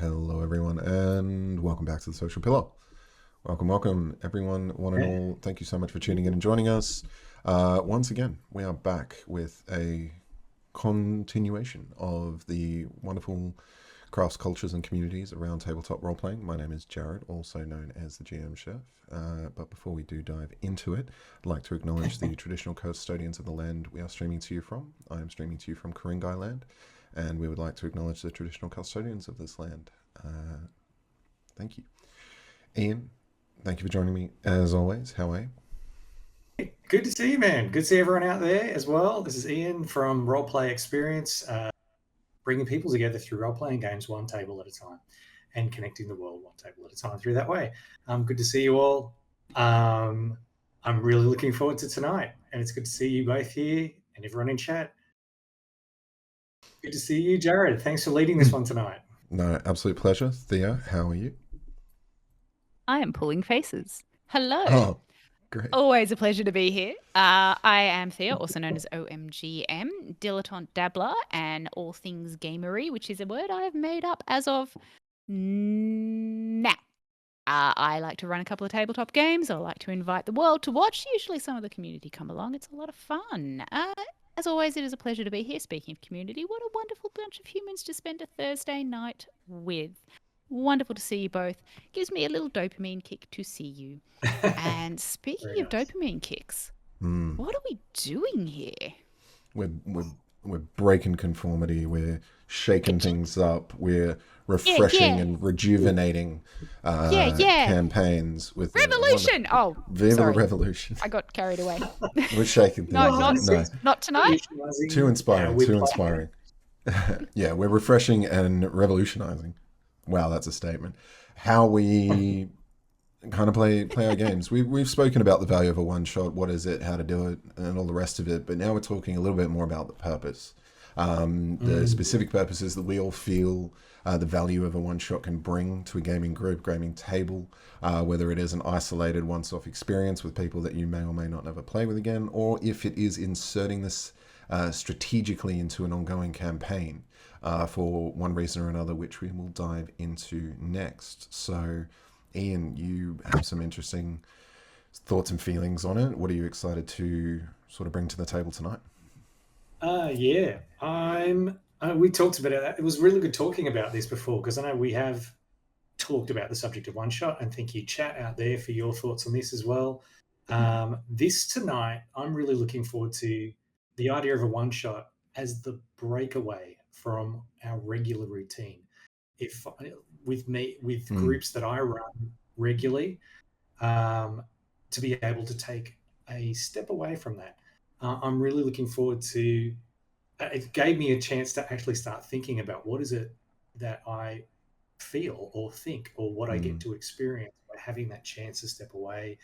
Hello, everyone, and welcome back to the Social Pillar. Welcome, everyone, one and all. Thank you so much for tuning in and joining us. Once again, we are back with a continuation of the wonderful crafts, cultures, and communities around tabletop role playing. My name is Jared, also known as the GM Chef. But before we do dive into it, I'd like to acknowledge the traditional custodians of the land we are streaming to you from. I am streaming to you from Ku-ring-gai land, and we would like to acknowledge the traditional custodians of this land. Thank you. Ian, thank you for joining me as always. How are you? Good to see you, man. Good to see everyone out there as well. This is Ian from Roleplay Experience, bringing people together through role-playing games one table at a time and connecting the world one table at a time through that way. Good to see you all. I'm really looking forward to tonight, and it's good to see you both here and everyone in chat. Good to see you, Jared. Thanks for leading this one tonight. No, absolute pleasure. Thea, how are you? I am pulling faces. Hello. Oh, great. Always a pleasure to be here. I am Thea, also known as OMGM, dilettante dabbler, and all things gamery, which is a word I have made up as of now. I like to run a couple of tabletop games. I like to invite the world to watch. Usually some of the community come along. It's a lot of fun. As always, it is a pleasure to be here. Speaking of community, what a wonderful bunch of humans to spend a Thursday night with. Wonderful to see you both. Gives me a little dopamine kick to see you. And speaking of dopamine kicks, what are we doing here? We're breaking conformity. We're shaking things up. We're refreshing and rejuvenating campaigns with revolution. Viva sorry. Revolution. I got carried away. We're shaking things up. Not tonight. Too inspiring. Too inspiring. Yeah, we're refreshing and revolutionizing. Wow, that's a statement. How we kind of play our games. We've spoken about the value of a one shot, what is it, how to do it, and all the rest of it. But now we're talking a little bit more about the purpose, the specific purposes that we all feel the value of a one shot can bring to a gaming group, gaming table, whether it is an isolated once-off experience with people that you may or may not ever play with again, or if it is inserting this strategically into an ongoing campaign. For one reason or another, which we will dive into next. So, Ian, you have some interesting thoughts and feelings on it. What are you excited to sort of bring to the table tonight? Yeah, we talked about it. It was really good talking about this before, because I know we have talked about the subject of one shot, and thank you, chat out there, for your thoughts on this as well. This tonight, I'm really looking forward to the idea of a one shot as the breakaway from our regular routine. If with groups that I run regularly, to be able to take a step away from that, I'm really looking forward to. It gave me a chance to actually start thinking about what is it that I feel or think, or what I get to experience by having that chance to step away.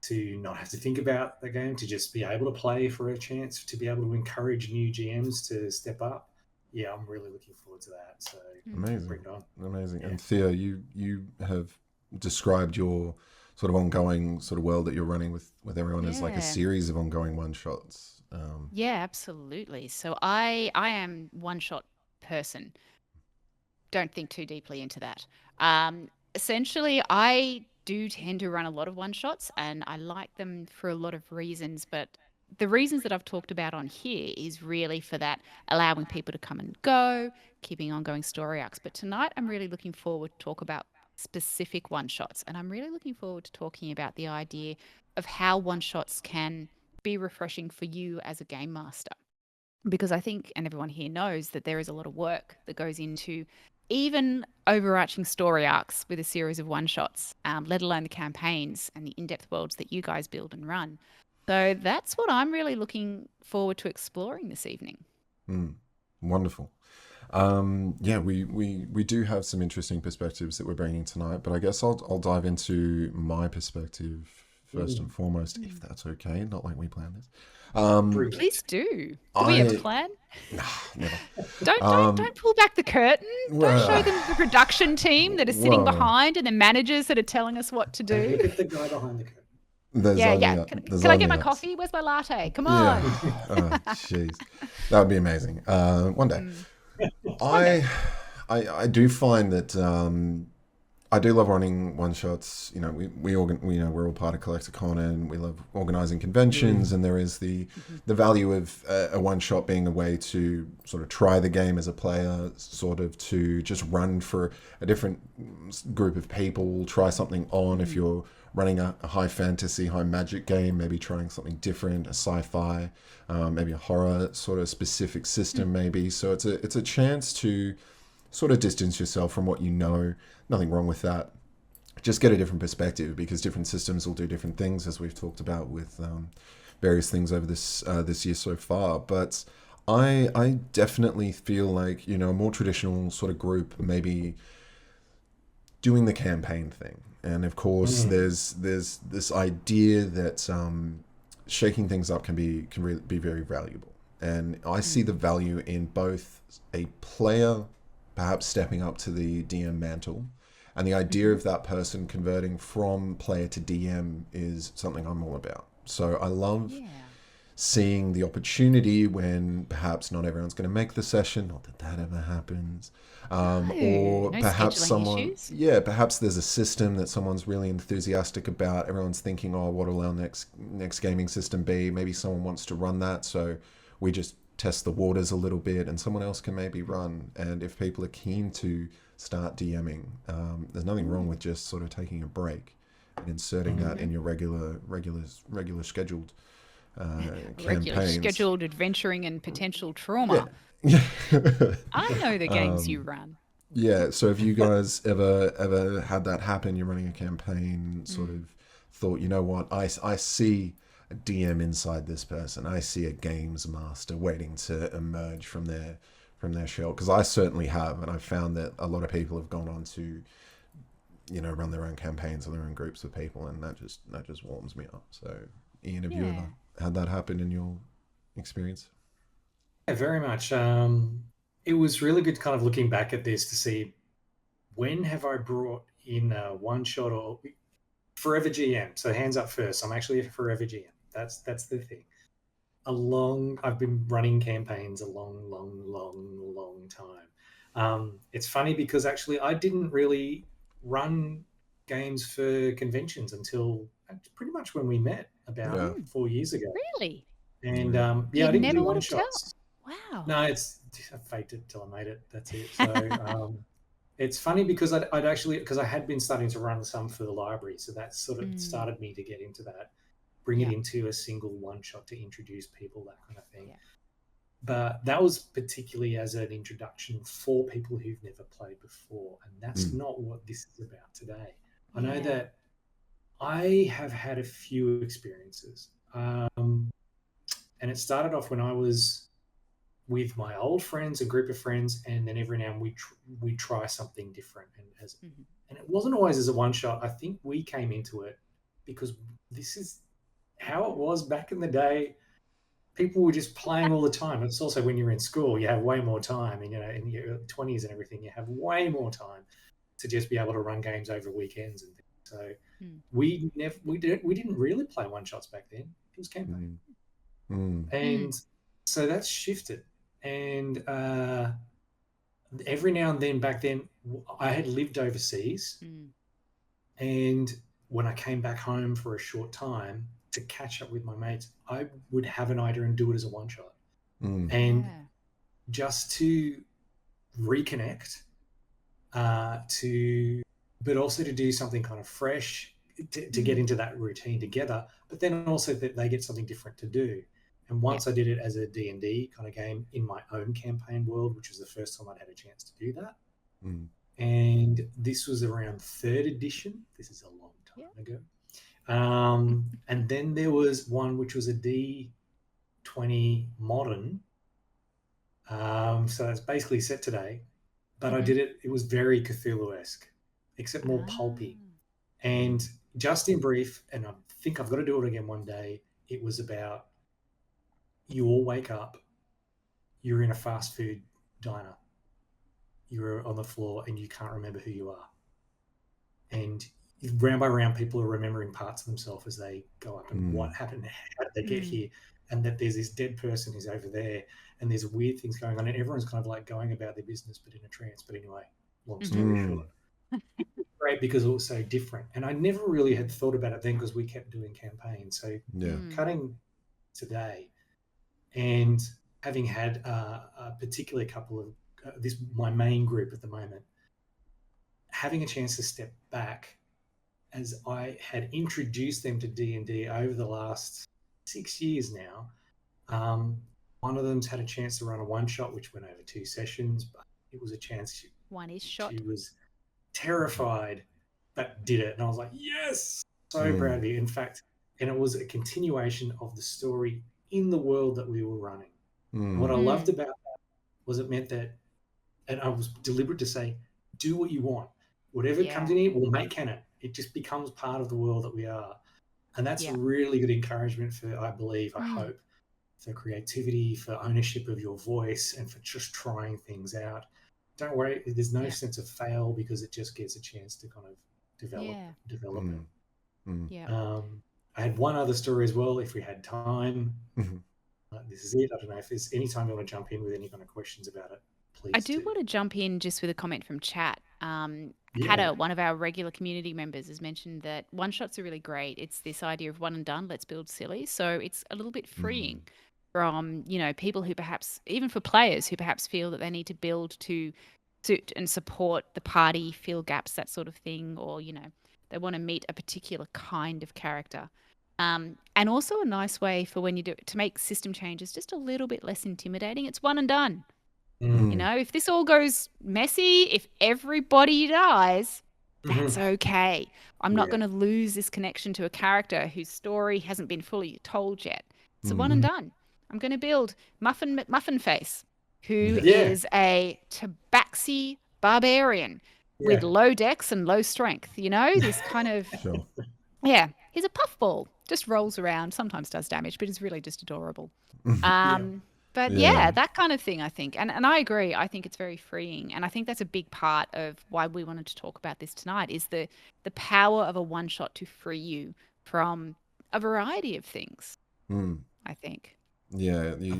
To not have to think about the game, to just be able to play for a chance, to be able to encourage new GMs to step up. Yeah, I'm really looking forward to that. So amazing, bring it on. Amazing. Yeah. And Thea, you have described your sort of ongoing sort of world that you're running with everyone as like a series of ongoing one shots. Yeah, absolutely. So I am one shot person. Don't think too deeply into that. Essentially, I do tend to run a lot of one shots, and I like them for a lot of reasons, but the reasons that I've talked about on here is really for that, allowing people to come and go, keeping ongoing story arcs. But tonight I'm really looking forward to talk about specific one shots, and I'm really looking forward to talking about the idea of how one shots can be refreshing for you as a game master. Because I think, and everyone here knows, that there is a lot of work that goes into even overarching story arcs with a series of one-shots, let alone the campaigns and the in-depth worlds that you guys build and run. So that's what I'm really looking forward to exploring this evening. Wonderful. Yeah, we do have some interesting perspectives that we're bringing tonight, but I guess I'll dive into my perspective first and foremost, if that's okay. Not like we planned this. Please do. Do we have a plan? Nah, never. Don't pull back the curtain. Don't show them the production team that are sitting behind and the managers that are telling us what to do. Look at the guy behind the curtain. Can I get my coffee? Where's my latte? Come on. Oh, jeez. That would be amazing. One day. I do find that I do love running one shots. You know, we're all part of Collecticon, and we love organizing conventions. And there is the value of a one shot being a way to sort of try the game as a player, sort of to just run for a different group of people, try something on. If you're running a high fantasy, high magic game, maybe trying something different, a sci-fi, maybe a horror sort of specific system, maybe. So it's a chance to sort of distance yourself from what you know. Nothing wrong with that. Just get a different perspective, because different systems will do different things, as we've talked about with various things over this year so far. But I definitely feel like, you know, a more traditional sort of group maybe doing the campaign thing. And of course, there's this idea that shaking things up can really be very valuable. And I see the value in both a player perhaps stepping up to the DM mantle, and the idea of that person converting from player to DM is something I'm all about. So I love seeing the opportunity when perhaps not everyone's going to make the session, not that that ever happens, or no perhaps scheduling issues. perhaps there's a system that someone's really enthusiastic about. Everyone's thinking, oh, what will our next gaming system be? Maybe someone wants to run that, so we just test the waters a little bit, and someone else can maybe run. And if people are keen to start DMing, there's nothing wrong with just sort of taking a break and inserting that in your regular scheduled campaigns. Scheduled adventuring and potential trauma. Yeah. I know the games you run. Yeah, so if you guys ever had that happen, you're running a campaign, sort of thought, you know what, I see a DM inside this person. I see a games master waiting to emerge from their shell. Because I certainly have, and I've found that a lot of people have gone on to, you know, run their own campaigns or their own groups of people, and that just warms me up. So, Ian, have you ever had that happen in your experience? Yeah, very much. It was really good kind of looking back at this to see when have I brought in a one shot or forever GM. So hands up first. I'm actually a forever GM. That's the thing. I've been running campaigns a long time. It's funny because actually I didn't really run games for conventions until pretty much when we met about 4 years ago. Really? And I didn't do one shots. Wow. No, I faked it till I made it. That's it. So it's funny because because I had been starting to run some for the library, so that sort of started me to get into that, bring it into a single one shot to introduce people, that kind of thing. Yeah. But that was particularly as an introduction for people who've never played before, and that's not what this is about today. I know that I have had a few experiences, and it started off when I was with my old friends, a group of friends, and then every now and then we try something different. And it wasn't always as a one shot. I think we came into it because this is how it was back in the day. People were just playing all the time. It's also when you're in school, you have way more time, and you know, in your 20s and everything, you have way more time to just be able to run games over weekends and things. So we didn't really play one shots back then. It was campaign, and so that's shifted. And every now and then back then, I had lived overseas, and when I came back home for a short time to catch up with my mates, I would have an idea and do it as a one shot, and just to reconnect, but also to do something kind of fresh, to get into that routine together, but then also that they get something different to do. And once I did it as a D&D kind of game in my own campaign world, which was the first time I'd had a chance to do that. And this was around 3rd edition. This is a long time ago. And then there was one which was a D20 modern. So it's basically set today. But I did it was very Cthulhu-esque, except more pulpy. And just in brief, and I think I've got to do it again one day, it was about, you all wake up, you're in a fast food diner, you're on the floor and you can't remember who you are. And round by round, people are remembering parts of themselves as they go up and what happened, how did they get here? and that there's this dead person who's over there, and there's weird things going on, and everyone's kind of like going about their business but in a trance. But anyway, long story short, great because it was so different. And I never really had thought about it then because we kept doing campaigns. So cutting today and having had a particular couple of my main group at the moment, having a chance to step back as I had introduced them to D&D over the last 6 years now. One of them's had a chance to run a one-shot, which went over 2 sessions, but it was a chance. One is shot. She was terrified, but did it. And I was like, yes, so proud of you. In fact, and it was a continuation of the story in the world that we were running. What I loved about that was it meant that, and I was deliberate to say, do what you want. Whatever comes in here, we'll make canon. It just becomes part of the world that we are. And that's really good encouragement for, I believe, I hope, for creativity, for ownership of your voice, and for just trying things out. Don't worry, there's no sense of fail because it just gets a chance to kind of develop it. I had one other story as well, if we had time. This is it. I don't know if there's any time you want to jump in with any kind of questions about it, please. I do want to jump in just with a comment from chat. Hada, one of our regular community members, has mentioned that one-shots are really great. It's this idea of one and done, let's build silly. So it's a little bit freeing from, people who perhaps, even for players who perhaps feel that they need to build to suit and support the party, fill gaps, that sort of thing, or, they want to meet a particular kind of character. And also a nice way for when you do to make system changes just a little bit less intimidating. It's one and done. If this all goes messy, if everybody dies, that's okay. I'm not going to lose this connection to a character whose story hasn't been fully told yet. It's a one and done. I'm going to build Muffin Face, who is a tabaxi barbarian with low dex and low strength. This kind of he's a puffball, just rolls around, sometimes does damage, but is really just adorable. But that kind of thing, I think. And I agree. I think it's very freeing. And I think that's a big part of why we wanted to talk about this tonight is the power of a one-shot to free you from a variety of things, I think. Yeah, you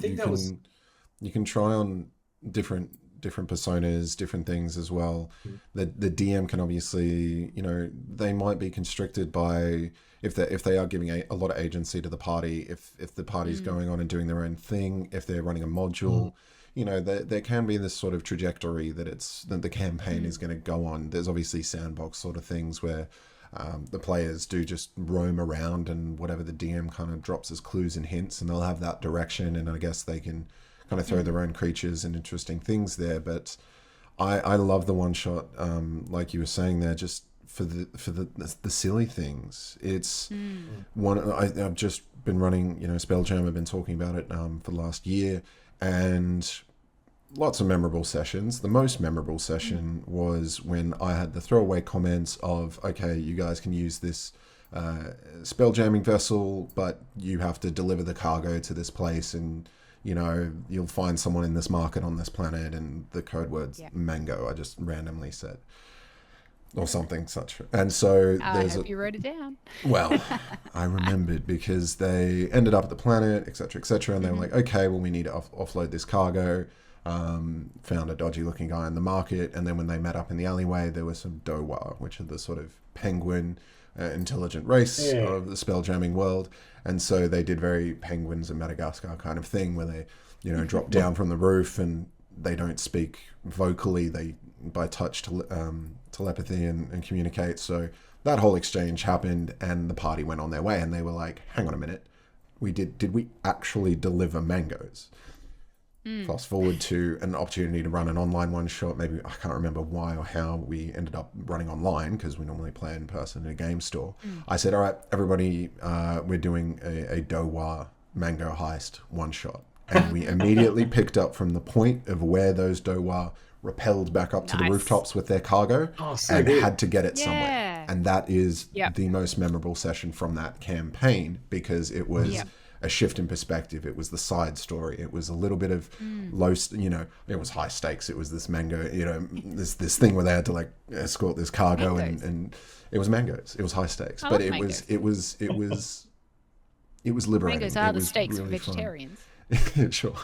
can try on different personas, different things as well. The DM can obviously, they might be constricted by if they are giving a lot of agency to the party, if the party's going on and doing their own thing, if they're running a module, there can be this sort of trajectory that the campaign is going to go on. There's obviously sandbox sort of things where the players do just roam around and whatever the DM kind of drops as clues and hints, and they'll have that direction, and I guess they can kind of throw their own creatures and interesting things there. But I love the one shot, like you were saying there, just for the silly things. It's I've just been running, Spelljam. I've been talking about it for the last year, and lots of memorable sessions. The most memorable session was when I had the throwaway comments of, okay, you guys can use this spell jamming vessel, but you have to deliver the cargo to this place, and you'll find someone in this market on this planet, and the code word's mango, I just randomly said, or something such. And so I hope you wrote it down. Well, I remembered because they ended up at the planet, etc., and they were like, okay, well, we need to offload this cargo. Found a dodgy looking guy in the market, and then when they met up in the alleyway, there was some Dowa, which are the sort of penguin intelligent race of the spell jamming world. And so they did very Penguins of Madagascar kind of thing, where they drop down from the roof, and they don't speak vocally, they by touch telepathy and communicate. So that whole exchange happened, and the party went on their way, and they were like, hang on a minute, did we actually deliver mangoes? Fast forward to an opportunity to run an online one shot. Maybe I can't remember why or how we ended up running online, because we normally play in person in a game store. I said, all right, everybody, we're doing a Dowa mango heist one shot. And we immediately picked up from the point of where those Dowa rappelled back up to the rooftops with their cargo had to get it somewhere. And that is the most memorable session from that campaign, because it was a shift in perspective. It was the side story. It was a little bit of low, it was high stakes. It was this mango, this thing where they had to like escort this cargo, and it was mangoes. It was high stakes, but it was it was liberating. Mangoes are It the was steaks for really fun. vegetarians. Sure.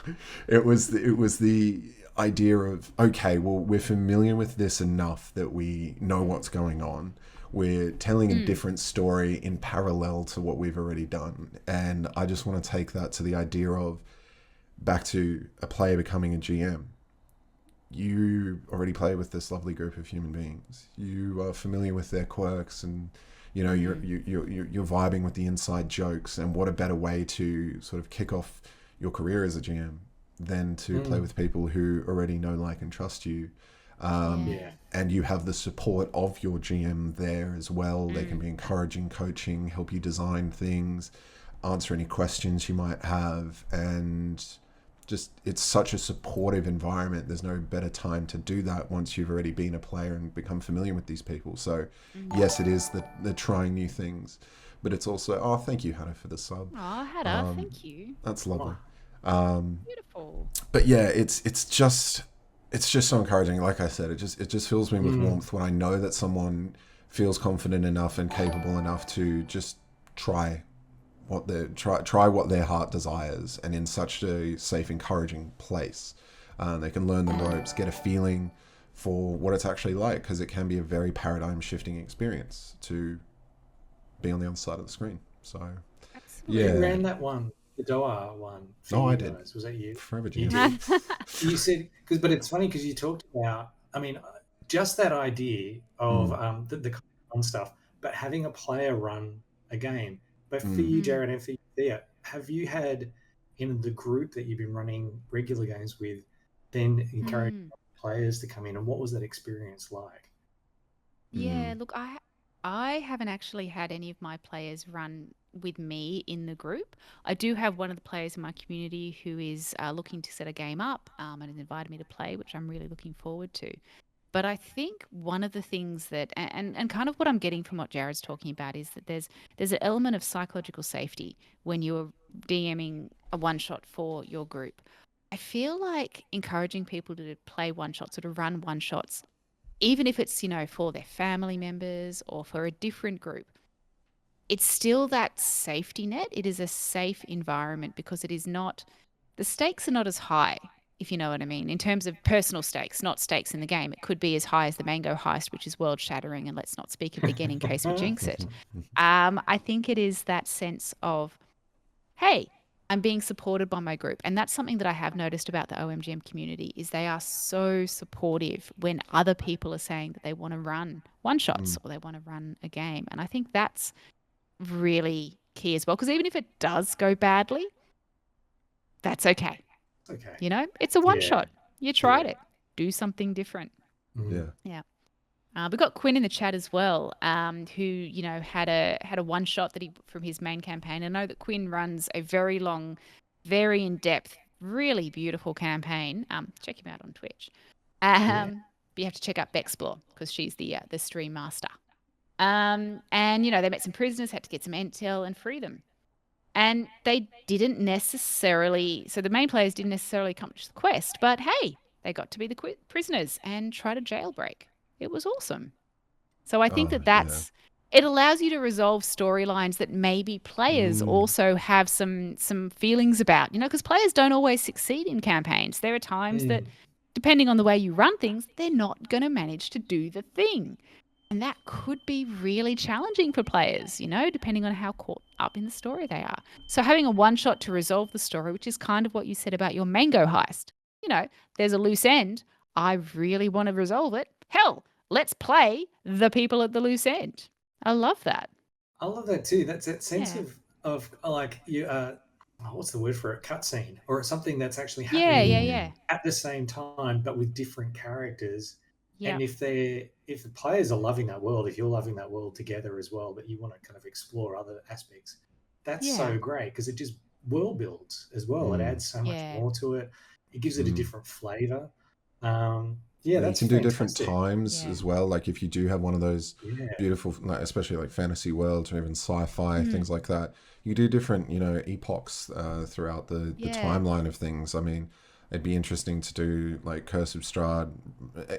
It was the idea of, okay, well, we're familiar with this enough that we know what's going on. We're telling a different story in parallel to what we've already done. And I just want to take that to the idea of back to a player becoming a GM. You already play with this lovely group of human beings. You are familiar with their quirks, and you're vibing with the inside jokes. And what a better way to sort of kick off your career as a GM than to play with people who already know, like, and trust you. And you have the support of your GM there as well. They can be encouraging, coaching, help you design things, answer any questions you might have, and just, it's such a supportive environment. There's no better time to do that once you've already been a player and become familiar with these people. So yes, it is the trying new things, but it's also, thank you, Hannah, for the sub. Oh, Hannah, thank you. That's lovely. Beautiful. But yeah, it's just so encouraging. Like I said, it just fills me with warmth when I know that someone feels confident enough and capable enough to just try what their heart desires, and in such a safe, encouraging place. They can learn the ropes, get a feeling for what it's actually like, because it can be a very paradigm shifting experience to be on the other side of the screen. So Absolutely. yeah. Who ran that one? The Doha one. Oh, I did. Was that you? Forever You GM. did. You said, but it's funny because you talked about, I mean, just that idea of the kind of fun stuff, but having a player run a game. But for you, Jared, and for you, Thea, have you had in the group that you've been running regular games with, then encouraging players to come in, and what was that experience like? Yeah, look, I haven't actually had any of my players run with me in the group. I do have one of the players in my community who is looking to set a game up and has invited me to play, which I'm really looking forward to. But I think one of the things that, and kind of what I'm getting from what Jared's talking about, is that there's an element of psychological safety when you're DMing a one shot for your group. I feel like encouraging people to play one shots or to run one shots, even if it's, for their family members or for a different group, it's still that safety net. It is a safe environment because it is not, the stakes are not as high, if you know what I mean, in terms of personal stakes, not stakes in the game. It could be as high as the Mango heist, which is world shattering, and let's not speak of it again in case we jinx it. I think it is that sense of, hey, I'm being supported by my group. And that's something that I have noticed about the OMGM community, is they are so supportive when other people are saying that they want to run one shots or they want to run a game. And I think that's really key as well, because even if it does go badly, that's okay. Okay. It's a one shot. You tried it. Do something different. Yeah. We got Quinn in the chat as well, who had a one shot that he from his main campaign. I know that Quinn runs a very long, very in depth, really beautiful campaign. Check him out on Twitch. But you have to check out Bexplore because she's the stream master. And they met some prisoners, had to get some intel and free them. And they didn't necessarily, so the main players didn't necessarily accomplish the quest, but hey, they got to be the prisoners and try to jailbreak. It was awesome. So I think that's, it allows you to resolve storylines that maybe players also have some feelings about, because players don't always succeed in campaigns. There are times that, depending on the way you run things, they're not going to manage to do the thing. And that could be really challenging for players, depending on how caught up in the story they are. So having a one shot to resolve the story, which is kind of what you said about your Mango heist, there's a loose end. I really want to resolve it. Hell, let's play the people at the loose end. I love that. I love that too. That's that sense of like you. What's the word for it? Cutscene, or something that's actually happening at the same time, but with different characters. And if the players are loving that world, if you're loving that world together as well, but you want to kind of explore other aspects, that's so great because it just world builds as well. It adds so much more to it. It gives it a different flavor. You that's can do fantastic. different times as well. Like if you do have one of those beautiful, like, especially like fantasy worlds or even sci-fi, things like that, you do different, epochs throughout the timeline of things. I mean, it'd be interesting to do like Curse of Strahd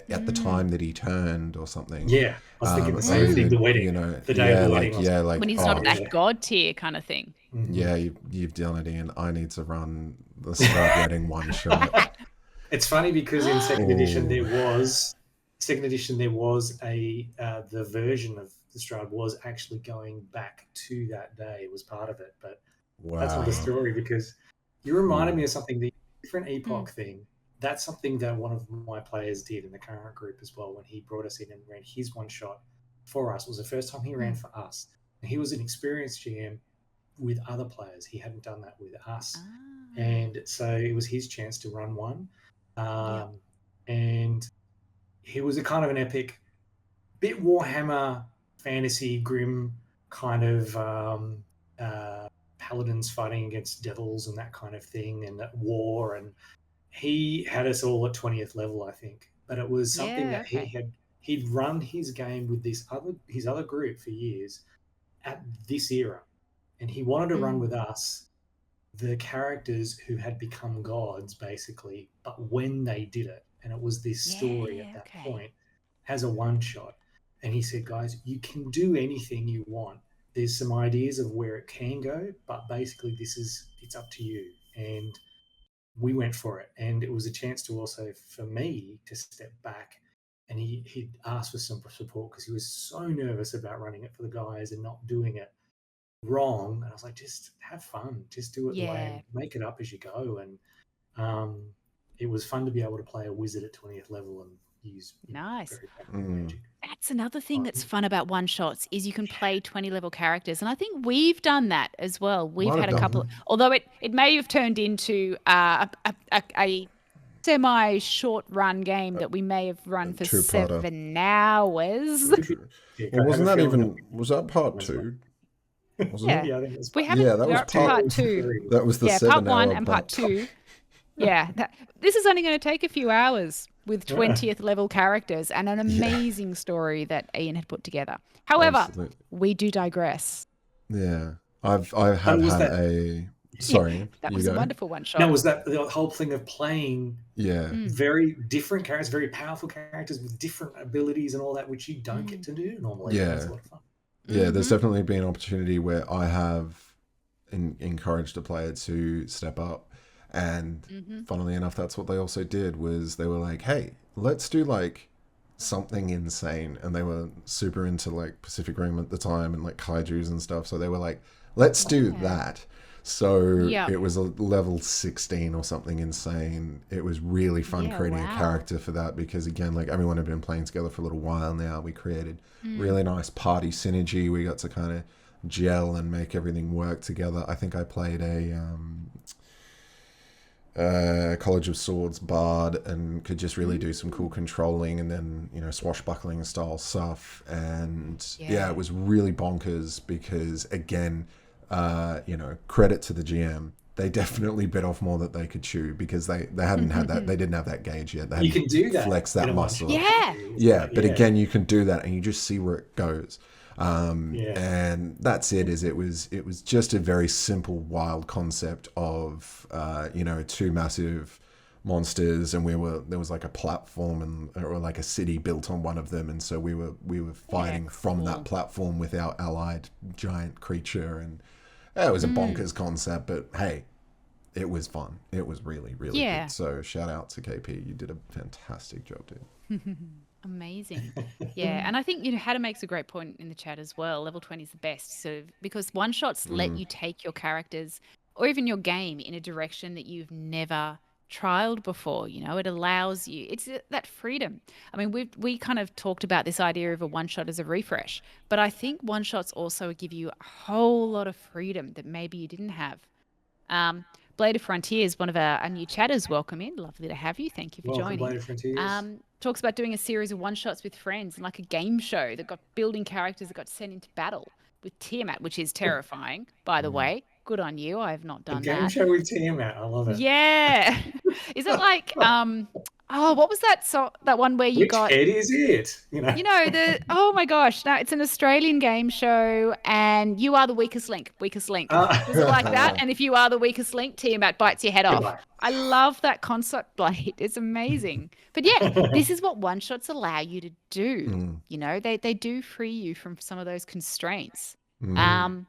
at the time that he turned or something. Yeah, I was thinking the same thing. The wedding, the day of the wedding, like when he's not that god tier kind of thing. Yeah, you've done it, Ian. I need to run the Strahd Wedding one shot. It's funny because in second edition there Oh. was a the version of the Strahd was actually going back to that day. It was part of it, but that's another Wow. story because you reminded me Ooh. of something, the different epoch thing. That's something that one of my players did in the current group as well when he brought us in and ran his one shot for us. It was the first time he ran for us. And he was an experienced GM with other players. He hadn't done that with us. And so it was his chance to run one. And he was a kind of an epic, bit Warhammer fantasy, grim kind of paladins fighting against devils and that kind of thing, and that war. And he had us all at 20th level, I think. But it was something that he'd run his game with his other group for years at this era, and he wanted to run with us the characters who had become gods, basically, but when they did it. And it was this story at that point as a one shot. And he said, guys, you can do anything you want. There's some ideas of where it can go, but basically it's up to you. And we went for it. And it was a chance to also, for me, to step back. And he asked for some support because he was so nervous about running it for the guys and not doing it wrong. And I was like, just have fun, just do it the way, and make it up as you go. And it was fun to be able to play a wizard at 20th level and use very powerful magic. That's another thing that's fun about one shots is you can play 20 level characters, and I think we've done that as well. We've had a couple, although it may have turned into a semi short run game that we may have run for 7 hours. Well, wasn't that even, was that part 2? Wasn't it? Yeah, I think it was we haven't. Yeah, that was part 2. That was the 7 part 1 hour and part 2. Yeah, this is only going to take a few hours with 20th level characters and an amazing story that Ian had put together. However, we do digress. Yeah, I have had a. Sorry, that was a wonderful one shot. Now, was that the whole thing of playing? Very different characters, very powerful characters with different abilities and all that, which you don't get to do normally. Yeah, that's a lot of fun. Yeah, there's definitely been an opportunity where I have encouraged a player to step up, and funnily enough, that's what they also did. Was they were like, "Hey, let's do like something insane," and they were super into like Pacific Rim at the time and like kaijus and stuff. So they were like, "Let's do that." So it was a level 16 or something insane. It was really fun creating a character for that because, again, like everyone had been playing together for a little while now. We created really nice party synergy. We got to kind of gel and make everything work together. I think I played a College of Swords bard and could just really do some cool controlling and then, swashbuckling style stuff. And it was really bonkers because, again, credit to the GM. They definitely bit off more than they could chew because they hadn't had that. They didn't have that gauge yet. They you can do that. Flex that muscle. But again, you can do that and you just see where it goes. And that's it. It was just a very simple, wild concept of two massive monsters, and there was like a platform or like a city built on one of them, and so we were fighting from that platform with our allied giant creature, and it was a bonkers concept, but hey, it was fun. It was really, really good. So shout out to KP. You did a fantastic job, dude. Amazing. Yeah, and I think Hatter makes a great point in the chat as well. Level 20 is the best, so because one shots let you take your characters or even your game in a direction that you've never trialed before. It allows you, it's that freedom. I mean, we kind of talked about this idea of a one shot as a refresh, but I think one shots also give you a whole lot of freedom that maybe you didn't have. Blade of Frontiers, one of our new chatters, welcome in. Lovely to have you. Thank you for joining. Blade of Frontiers. Talks about doing a series of one shots with friends and like a game show that got building characters that got sent into battle with Tiamat, which is terrifying, by the way. Good on you. I have not done that. A game show with Tiamat. I love it. Yeah. Is it like what was that that one where you got? Which head is it? Oh my gosh! No, it's an Australian game show, and you are the weakest link. Is it like that? And if you are the weakest link, Tiamat bites your head off. I love that concept, Blade. It's amazing. But yeah, this is what one shots allow you to do. They do free you from some of those constraints. On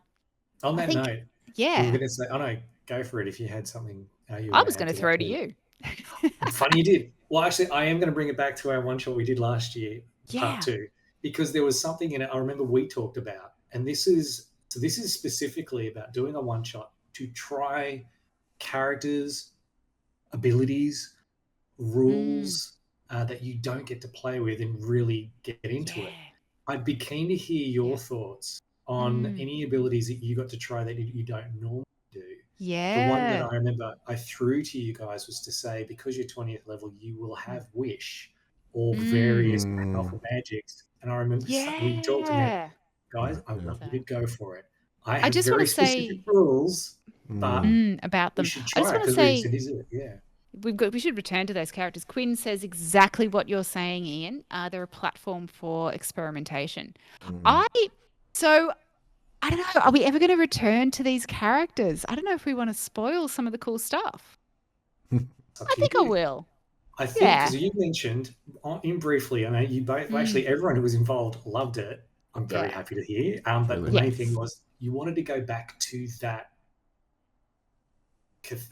that note, You were Yeah. going to say, oh no, go for it if you had something you I were was going going to throw to you. Funny you did. Well, actually, I am going to bring it back to our one shot we did last year, part 2, because there was something in it I remember we talked about, and this is specifically about doing a one shot to try characters, abilities, rules that you don't get to play with and really get into it. I'd be keen to hear your thoughts on any abilities that you got to try that you don't normally do. Yeah. The one that I remember I threw to you guys was to say, because you're 20th level, you will have wish or various powerful magics. And I remember we talked about, guys, I want you to go for it. I have just very want to specific say rules, but about them. we should I just try want to because say, said, is it? Yeah. we should return to those characters. Quinn says exactly what you're saying, Ian. They're a platform for experimentation. So I don't know. Are we ever going to return to these characters? I don't know if we want to spoil some of the cool stuff. I think I will. I think because you mentioned in briefly, I mean, you both actually everyone who was involved loved it. I'm very happy to hear. But the main thing was you wanted to go back to that.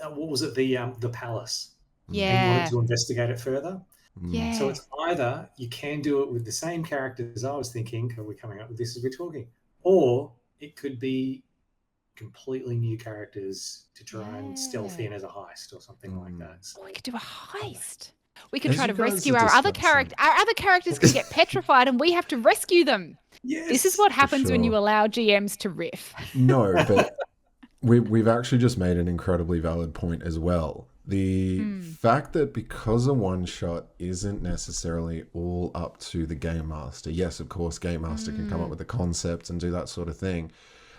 What was it? The palace. Yeah. And you wanted to investigate it further. Yeah. So it's either you can do it with the same characters. I was thinking, are we coming up with this as we're talking, or it could be completely new characters to try and stealth in as a heist or something like that. So we could do a heist. We could As try you to guys rescue are our other discussing- character. Our other characters can get petrified, and we have to rescue them. Yes, this is what happens when sure. you allow GMs to riff. No, but we've actually just made an incredibly valid point as well. The fact that because a one shot isn't necessarily all up to the game master. Yes, of course, game master can come up with the concept and do that sort of thing.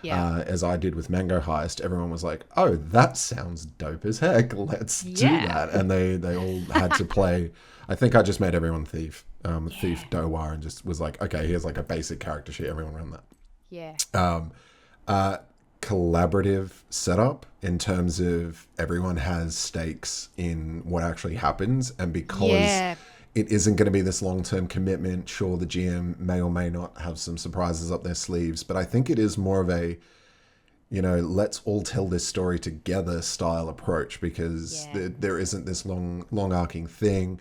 Yeah. As I did with Mango Heist, everyone was like, "Oh, that sounds dope as heck. Let's do that." And they all had to play. I think I just made everyone thief, thief Dowar, and just was like, "Okay, here's like a basic character sheet. Everyone run that." Yeah. Collaborative setup in terms of everyone has stakes in what actually happens, and because it isn't going to be this long-term commitment, sure, the GM may or may not have some surprises up their sleeves, but I think it is more of a, let's all tell this story together style approach, because there isn't this long arcing thing.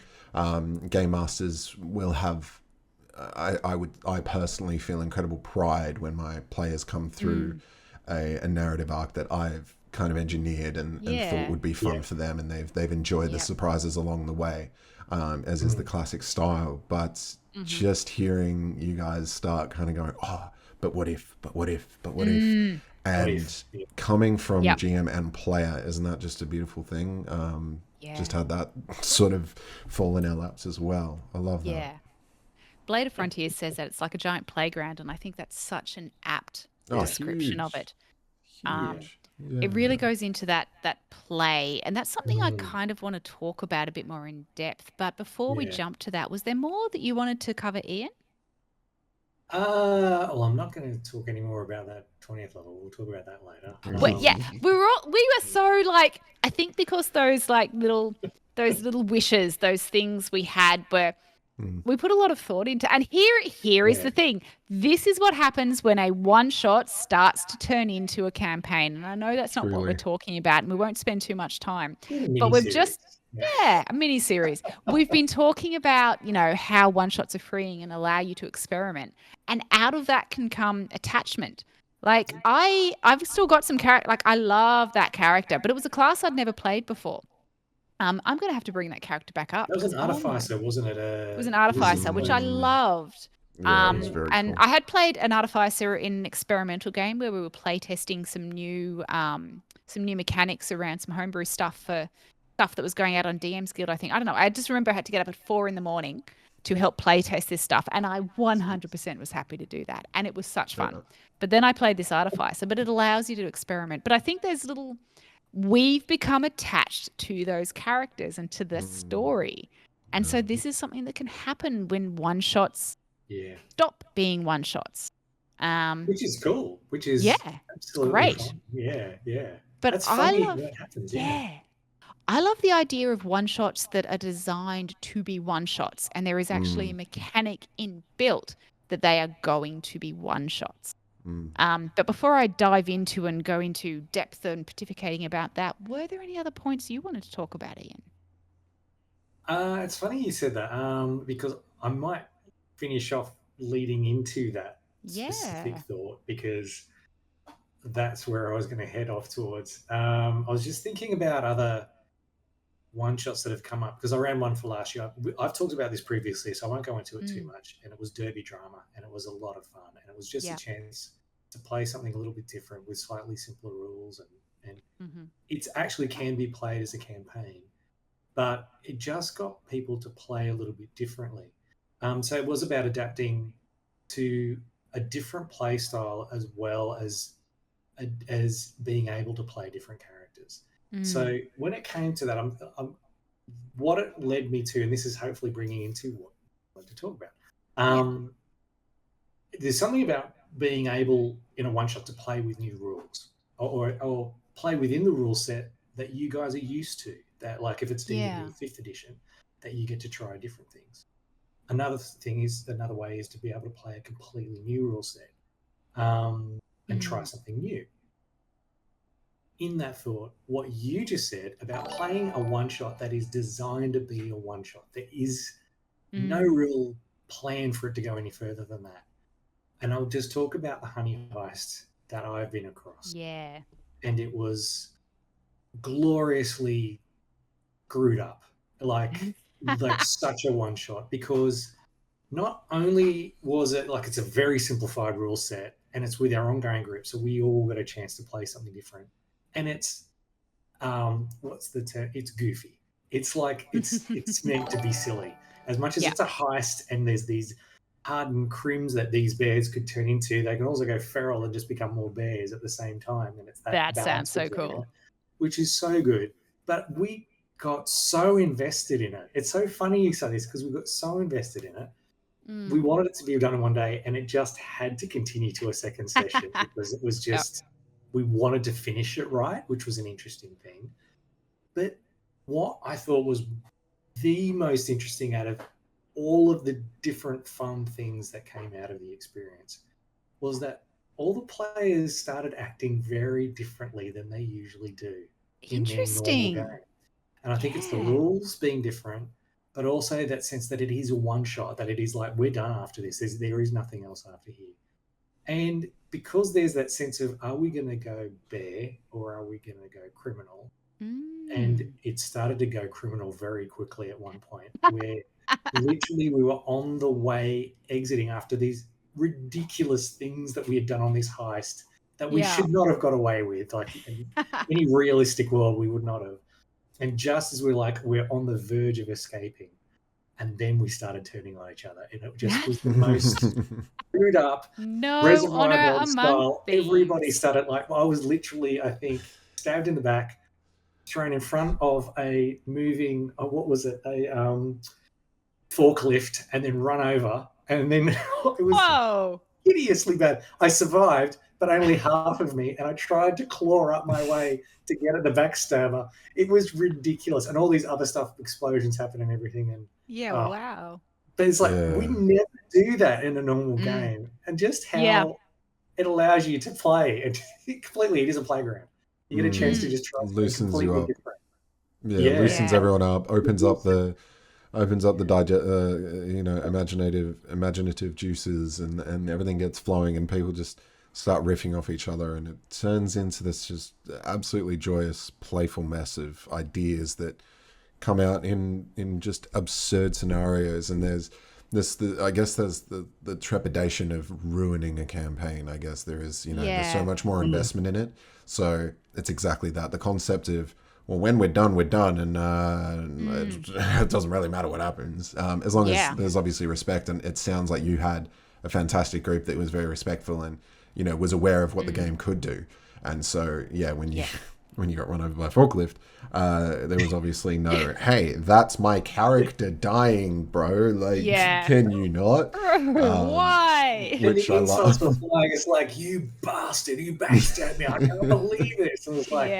Game masters will have I personally feel incredible pride when my players come through a narrative arc that I've kind of engineered and thought would be fun for them, and they've enjoyed the surprises along the way, as is the classic style. But just hearing you guys start kind of going, oh, but what if, and coming from GM and player, isn't that just a beautiful thing? Just had that sort of fall in our laps as well. I love that. Yeah. Blade of Frontiers says that it's like a giant playground, and I think that's such an apt description of it. It really goes into that play, and that's something I kind of want to talk about a bit more in depth. But before we jump to that, was there more that you wanted to cover, Ian? Well, I'm not going to talk any more about that 20th level. We'll talk about that later. We were so like, I think because those little wishes, those things we had were. We put a lot of thought into, and here is the thing. This is what happens when a one shot starts to turn into a campaign. And I know that's not what we're talking about, and we won't spend too much time. But we've just a mini series. We've been talking about, how one shots are freeing and allow you to experiment. And out of that can come attachment. Like I've still got some character, like I love that character, but it was a class I'd never played before. I'm going to have to bring that character back up. That was an artificer, wasn't it? It was an artificer, which I loved. Yeah, it was very and cool. I had played an artificer in an experimental game where we were play testing some new mechanics around some homebrew stuff that was going out on DM's Guild, I think. I don't know. I just remember I had to get up at 4 a.m. to help play test this stuff, and I 100% was happy to do that, and it was such fun. But then I played this artificer, but it allows you to experiment. But I think we've become attached to those characters and to the story. And so this is something that can happen when one shots stop being one shots. Which is cool. Which is absolutely great. Fun. Yeah. But that's funny I love when it happens. I love the idea of one shots that are designed to be one shots, and there is actually a mechanic inbuilt that they are going to be one shots. But before I dive into and go into depth and pontificating about that, were there any other points you wanted to talk about, Ian? It's funny you said that because I might finish off leading into that specific thought because that's where I was going to head off towards. I was just thinking about other one-shots that have come up because I ran one for last year. I've talked about this previously, so I won't go into it too much. And it was Derby Drama, and it was a lot of fun. And it was just a chance to play something a little bit different with slightly simpler rules. And it actually can be played as a campaign, but it just got people to play a little bit differently. So it was about adapting to a different play style as well as being able to play different characters. So when it came to that, what it led me to, and this is hopefully bringing into what I want to talk about. There's something about being able in a one-shot to play with new rules or play within the rule set that you guys are used to. That, like, if it's D&D 5th edition, that you get to try different things. Another way is to be able to play a completely new rule set and try something new. In that thought, what you just said about playing a one-shot that is designed to be a one-shot, there is no real plan for it to go any further than that. And I'll just talk about the honey heist that I've been across. Yeah. And it was gloriously screwed up, like such a one-shot, because not only was it like it's a very simplified rule set and it's with our ongoing group, so we all got a chance to play something different. And it's what's the term? It's goofy. It's like it's meant to be silly. As much as it's a heist and there's these hardened crims that these bears could turn into, they can also go feral and just become more bears at the same time. And it's that sounds so cool. It, which is so good. But we got so invested in it. It's so funny you say this because we got so invested in it. We wanted it to be done in one day, and it just had to continue to a second session because it was just we wanted to finish it right, which was an interesting thing. But what I thought was the most interesting out of all of the different fun things that came out of the experience was that all the players started acting very differently than they usually do in their normal game. And I think it's the rules being different, but also that sense that it is a one-shot, that it is like, we're done after this. There is nothing else after here. And because there's that sense of, are we going to go bear or are we going to go criminal? And it started to go criminal very quickly at one point where literally we were on the way exiting after these ridiculous things that we had done on this heist that we should not have got away with. Like in any realistic world, we would not have. And just as we're on the verge of escaping, and then we started turning on each other, and it just was the most screwed up, Reservoir Dogs style. Everybody started I was literally, I think, stabbed in the back, thrown in front of a moving, what was it, a forklift, and then run over, and then it was hideously bad. I survived, but only half of me, and I tried to claw up my way to get at the backstabber. It was ridiculous, and all these other stuff, explosions happen and everything. And wow. But it's we never do that in a normal game, and just how it allows you to play. And completely, it is a playground. You get a chance to just try loosens you up. Different. Loosens everyone up, opens up the imaginative juices, and everything gets flowing, and people just start riffing off each other, and it turns into this just absolutely joyous, playful mess of ideas that come out in just absurd scenarios. And there's I guess there's the trepidation of ruining a campaign. I guess there is, there's so much more investment in it. So it's exactly that. The concept of, well, when we're done, and it doesn't really matter what happens, as long as there's obviously respect. And it sounds like you had a fantastic group that was very respectful and, was aware of what the game could do. And so, when you got run over by a forklift, there was obviously no, hey, that's my character dying, bro. Can you not? Why? Which I love. It's like, you bastard, you backstabbed me. I can't believe this. And it's like,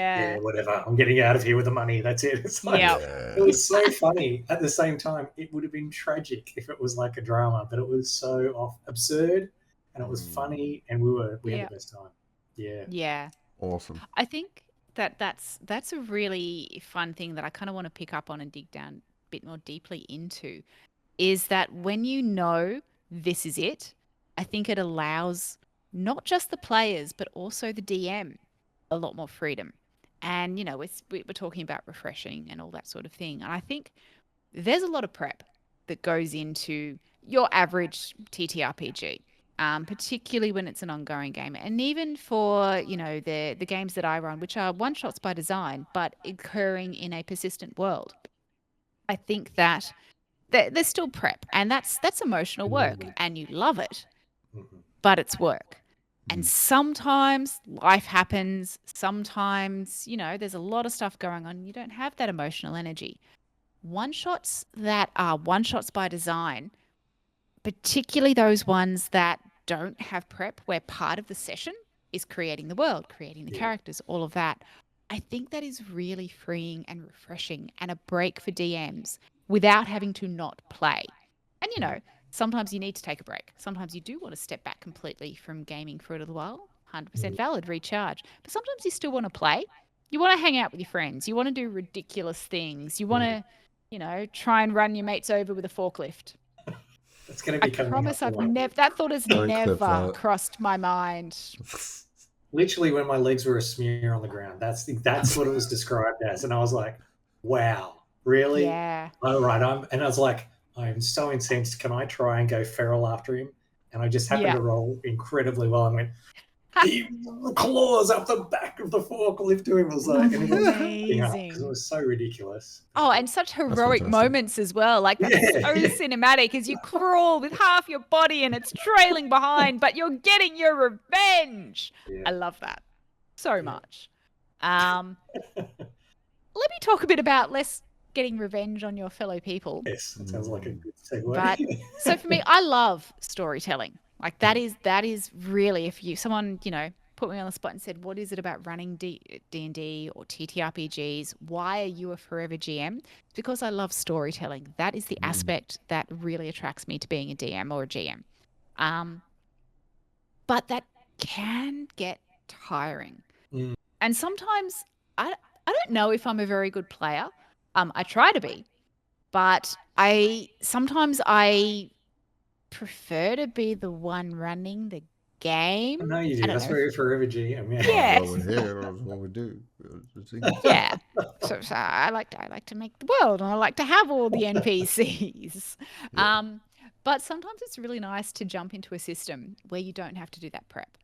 whatever. I'm getting out of here with the money. That's it. It's like, it was so funny. At the same time, it would have been tragic if it was like a drama, but it was so absurd and it was funny, and we had the best time. Yeah. Awesome. I think that's a really fun thing that I kind of want to pick up on and dig down a bit more deeply into, is that when you know this is it, I think it allows not just the players but also the DM a lot more freedom. And we're talking about refreshing and all that sort of thing. And I think there's a lot of prep that goes into your average TTRPG, particularly when it's an ongoing game. And even for, the games that I run, which are one-shots by design, but occurring in a persistent world. I think that there's still prep, and that's emotional work, and you love it, but it's work. And sometimes life happens. Sometimes, there's a lot of stuff going on. You don't have that emotional energy. One-shots that are one-shots by design, particularly those ones that don't have prep, where part of the session is creating the world, creating the characters, all of that. I think that is really freeing and refreshing, and a break for DMs without having to not play. And, sometimes you need to take a break. Sometimes you do want to step back completely from gaming for a little while. 100% valid, recharge. But sometimes you still want to play. You want to hang out with your friends. You want to do ridiculous things. You want to, try and run your mates over with a forklift. It's going to be coming. I promise that thought has never crossed my mind. Literally, when my legs were a smear on the ground, that's what it was described as, and I was like, "Wow, really? Yeah. All right." And I was like, "I am so incensed. Can I try and go feral after him?" And I just happened to roll incredibly well. And went, he claws up the back of the forklift to him. Was like, and it was amazing because it was so ridiculous. Oh, and such heroic moments as well. Like, that's so cinematic as you crawl with half your body and it's trailing behind, but you're getting your revenge. I love that so much. Let me talk a bit about less getting revenge on your fellow people. Yes, that sounds like a good segue. But so for me, I love storytelling. Like that is really, if someone, put me on the spot and said, what is it about running D&D or TTRPGs? Why are you a forever GM? It's because I love storytelling. That is the aspect that really attracts me to being a DM or a GM. But that can get tiring. And sometimes I don't know if I'm a very good player. I try to be, but sometimes I prefer to be the one running the game. I know you do. That's where you're forever GM. Yeah. Well, we're here. That's what we do. Yeah. So I like to make the world, and I like to have all the NPCs. But sometimes it's really nice to jump into a system where you don't have to do that prep.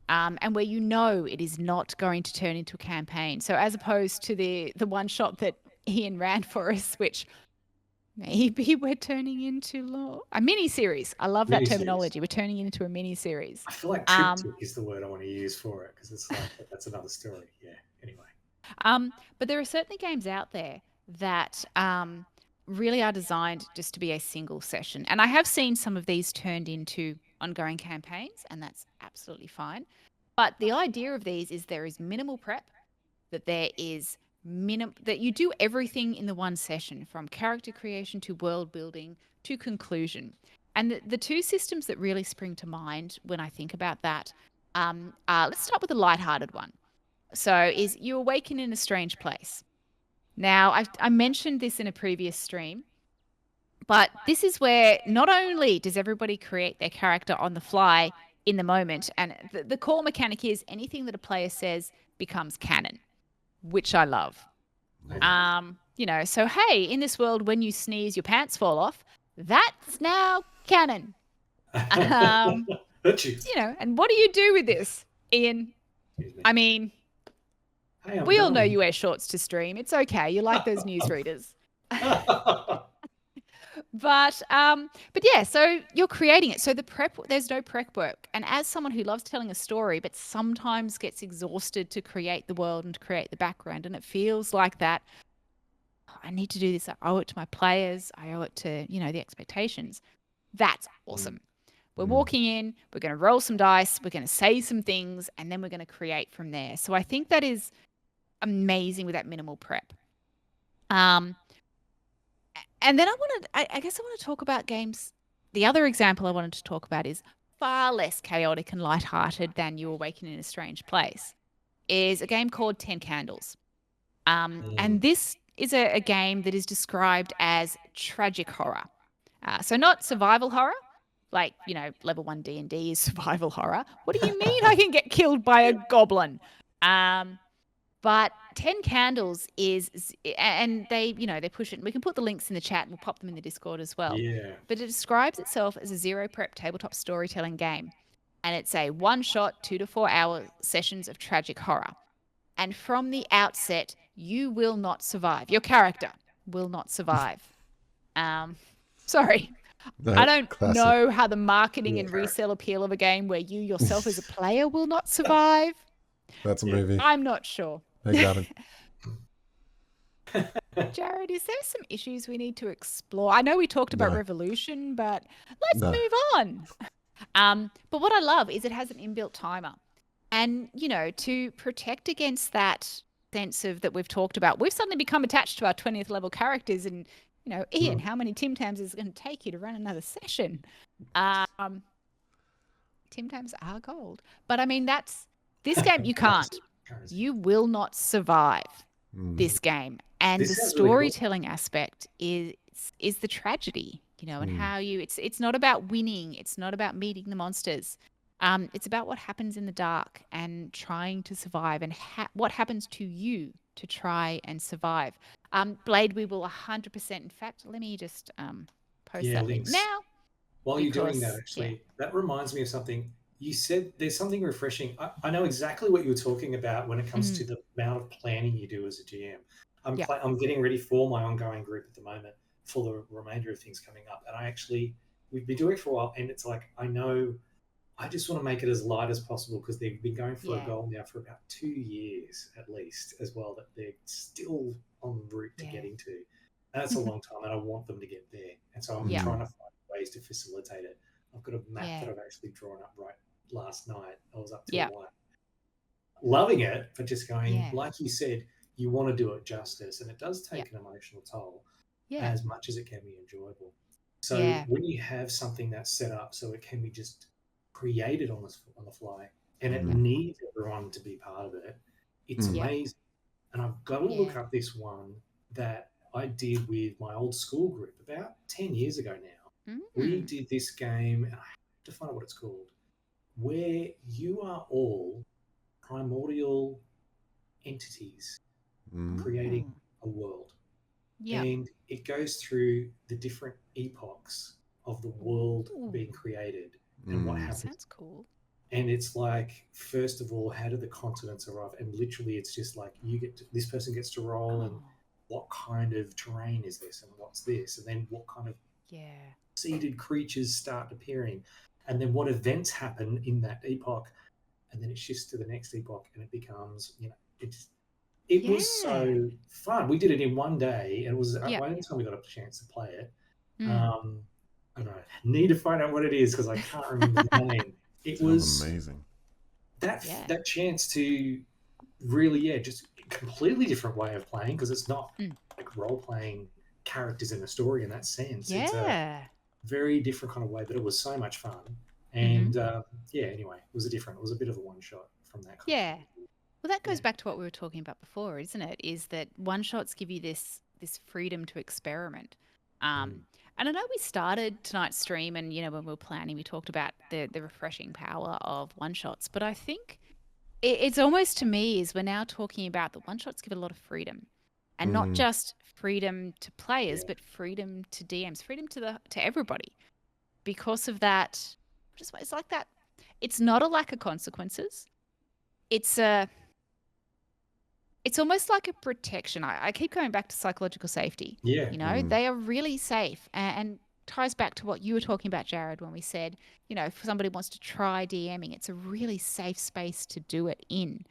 And where it is not going to turn into a campaign. So as opposed to the one shot that Ian ran for us, which maybe we're turning into a mini-series. I love that terminology. We're turning it into a mini-series. I feel like triptych is the word I want to use for it, because it's like, that's another story. Yeah, anyway. But there are certainly games out there that really are designed just to be a single session. And I have seen some of these turned into ongoing campaigns, and that's absolutely fine. But the idea of these is there is minimal prep, that there is that you do everything in the one session, from character creation to world building to conclusion. And the two systems that really spring to mind when I think about that, let's start with the lighthearted one. So is you awaken in a strange place. Now, I mentioned this in a previous stream, but this is where not only does everybody create their character on the fly in the moment, and the core mechanic is anything that a player says becomes canon, which I love. So hey, in this world, when you sneeze, your pants fall off. That's now canon. And what do you do with this, Ian? I mean, we all know you wear shorts to stream. It's okay. You like those newsreaders. But yeah, so you're creating it. So there's no prep work. And as someone who loves telling a story, but sometimes gets exhausted to create the world and to create the background, and it feels like that, I need to do this. I owe it to my players. I owe it to, the expectations. That's awesome. We're walking in, we're going to roll some dice, we're going to say some things, and then we're going to create from there. So I think that is amazing with that minimal prep. And then I guess I want to talk about games. The other example I wanted to talk about is far less chaotic and lighthearted than You Awaken in a Strange Place, is a game called 10 Candles. And this is a game that is described as tragic horror. So not survival horror, like, level 1 D&D is survival horror. What do you mean I can get killed by a goblin? But 10 Candles is, and they push it. We can put the links in the chat and we'll pop them in the Discord as well. Yeah. But it describes itself as a zero prep tabletop storytelling game. And it's a one-shot 2 to 4 hour sessions of tragic horror. And from the outset, you will not survive. Your character will not survive. Sorry. I don't know how the marketing and resale appeal of a game where you yourself as a player will not survive. That's a movie. I'm not sure. Jared, is there some issues we need to explore? I know we talked about Revolution, but let's move on. But what I love is it has an inbuilt timer. And, to protect against that sense of that we've talked about, we've suddenly become attached to our 20th level characters. And, Ian, how many Tim Tams is it going to take you to run another session? Tim Tams are gold. But I mean, this game, you can't. You will not survive this game. And the storytelling aspect is the tragedy, and how it's not about winning. It's not about meeting the monsters. It's about what happens in the dark and trying to survive, and what happens to you to try and survive. Blade, we will 100%. In fact, let me just post that link now. While you're doing that, actually, that reminds me of something. You said there's something refreshing. I know exactly what you were talking about when it comes to the amount of planning you do as a GM. I'm getting ready for my ongoing group at the moment for the remainder of things coming up. And we've been doing it for a while, and it's like, I know I just want to make it as light as possible because they've been going for a goal now for about 2 years at least as well, that they're still en route to getting to. And that's a long time, and I want them to get there. And so I'm trying to find ways to facilitate it. I've got a map that I've actually drawn up right last night. I was up till 1. Loving it, but just going, like you said, you want to do it justice, and it does take an emotional toll as much as it can be enjoyable. So when you have something that's set up so it can be just created on the fly, and it needs everyone to be part of it, it's amazing. And I've got to look up this one that I did with my old school group about 10 years ago now. We did this game, and I have to find out what it's called, where you are all primordial entities creating a world. And it goes through the different epochs of the world being created and what happens. Sounds cool. And it's like, first of all, how do the continents arrive? And literally it's just like this person gets to roll and what kind of terrain is this and what's this? And then what kind of seeded creatures start appearing? And then what events happen in that epoch? And then it shifts to the next epoch and it becomes, it was so fun. We did it in one day, and it was the only time we got a chance to play it. I don't know. I need to find out what it is because I can't remember the name. It was amazing. That chance to really, just a completely different way of playing, because it's not like role playing characters in a story in that sense. It's a very different kind of way, but it was so much fun. And anyway, it was a bit of a one shot from that kind of Well, that goes back to what we were talking about before, isn't it? Is that one shots give you this freedom to experiment. And I know we started tonight's stream, and when we were planning, we talked about the refreshing power of one shots. But I think it's almost, to me, is we're now talking about the one shots give a lot of freedom, and not just freedom to players, but freedom to DMs, freedom to everybody. Because of that, it's like that. It's not a lack of consequences. It's almost like a protection. I keep going back to psychological safety. They are really safe, and ties back to what you were talking about, Jared, when we said, if somebody wants to try DMing, it's a really safe space to do it in.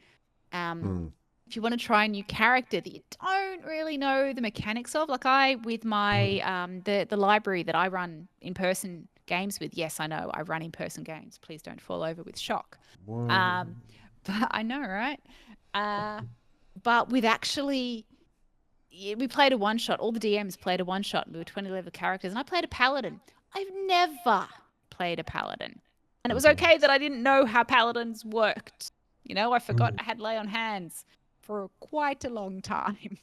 If you want to try a new character that you don't really know the mechanics of, like with my the library that I run in-person games with. Yes, I know I run in-person games. Please don't fall over with shock. But I know, right? But with we played a one shot. All the DMs played a one shot, and we were 20 level characters. And I played a paladin. I've never played a paladin. And it was okay that I didn't know how paladins worked. You know, I forgot I had lay on hands for quite a long time.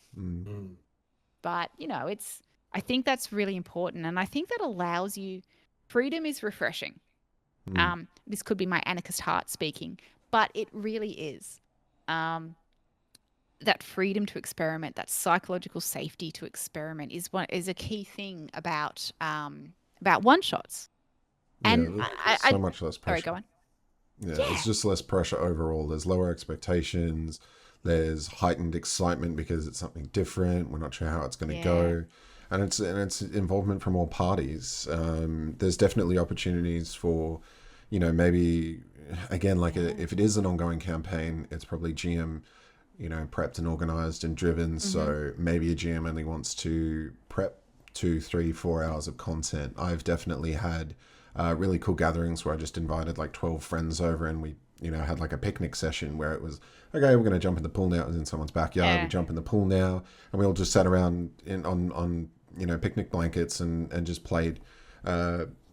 But, you know, I think that's really important. And I think that allows you, freedom is refreshing. This could be my anarchist heart speaking, but it really is. That freedom to experiment, that psychological safety to experiment is a key thing about one shots. And there's so much less pressure. Sorry, go on. Yeah, it's just less pressure overall. There's lower expectations. There's heightened excitement because it's something different. We're not sure how it's going to go, and it's involvement from all parties. There's definitely opportunities for, you know, maybe again, like if it is an ongoing campaign, it's probably GM, you know, prepped and organized and driven. So maybe a GM only wants to prep 2, 3, 4 hours of content. I've definitely had really cool gatherings where I just invited like 12 friends over, and we, you know, had like a picnic session where it was, okay, we're going to jump in the pool now. It was in someone's backyard. We jump in the pool now, and we all just sat around on you know, picnic blankets and just played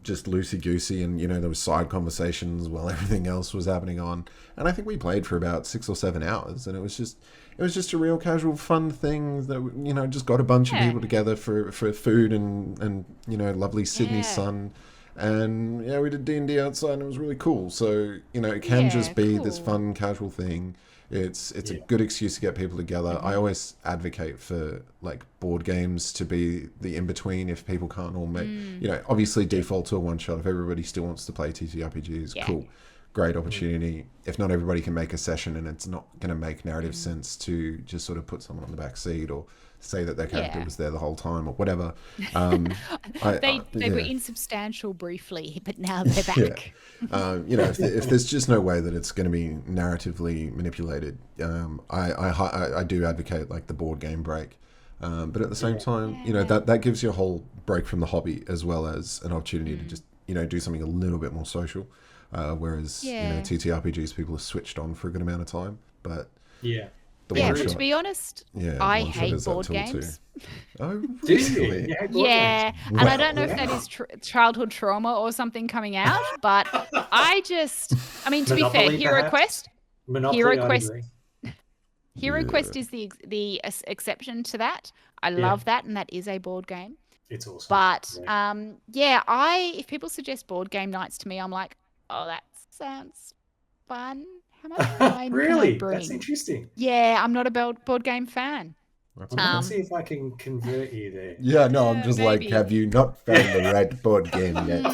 just loosey-goosey, and, you know, there was side conversations while everything else was happening on. And I think we played for about 6 or 7 hours, and it was just a real casual fun thing that, you know, just got a bunch of people together for food and you know, lovely Sydney sun. And yeah, we did D&D outside, and it was really cool. So, you know, it can just be this fun, casual thing. It's a good excuse to get people together. I always advocate for like board games to be the in-between if people can't all make, you know, obviously default to a one-shot. If everybody still wants to play TTRPGs, cool. Great opportunity. If not everybody can make a session and it's not going to make narrative sense to just sort of put someone on the back seat or say that their character was there the whole time or whatever. They were insubstantial briefly, but now they're back. You know, if there's just no way that it's going to be narratively manipulated, I do advocate like the board game break. But at the same time, you know, that gives you a whole break from the hobby as well as an opportunity to just, you know, do something a little bit more social. Whereas, you know, TTRPGs, people are switched on for a good amount of time. But but to be honest, I hate board games. Oh, really? Yeah, and I don't know if that is childhood trauma or something coming out, but I mean, to be fair, Hero Quest is the exception to that. I love that, and that is a board game. It's awesome. But if people suggest board game nights to me, I'm like, oh, that sounds fun. How much wine really? can I bring? That's interesting. Yeah, I'm not a board game fan. Let's see if I can convert you there. Yeah, no, I'm just maybe. Like, have you not found the right board game yet?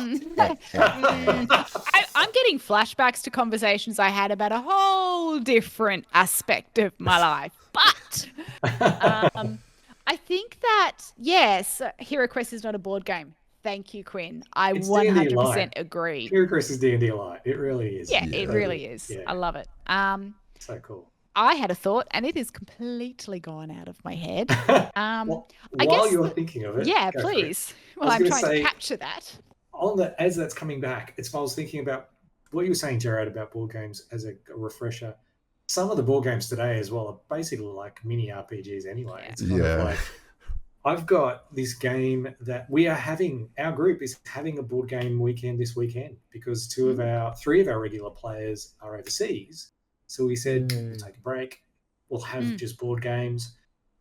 I'm getting flashbacks to conversations I had about a whole different aspect of my life. But I think that, yes, Hero Quest is not a board game. Thank you, Quinn. I 100% agree. Hero Quest is D&D Light. It really is. Yeah, it really is. Yeah. I love it. So cool. I had a thought, and it is completely gone out of my head. While you're thinking of it. Yeah, please. Well, I'm trying to capture that. As that's coming back, I was thinking about what you were saying, Jared, about board games as a refresher. Some of the board games today as well are basically like mini RPGs anyway. It's kind of like, I've got this game that our group is having a board game weekend this weekend because 3 of our regular players are overseas. So we said, we'll take a break. We'll have just board games.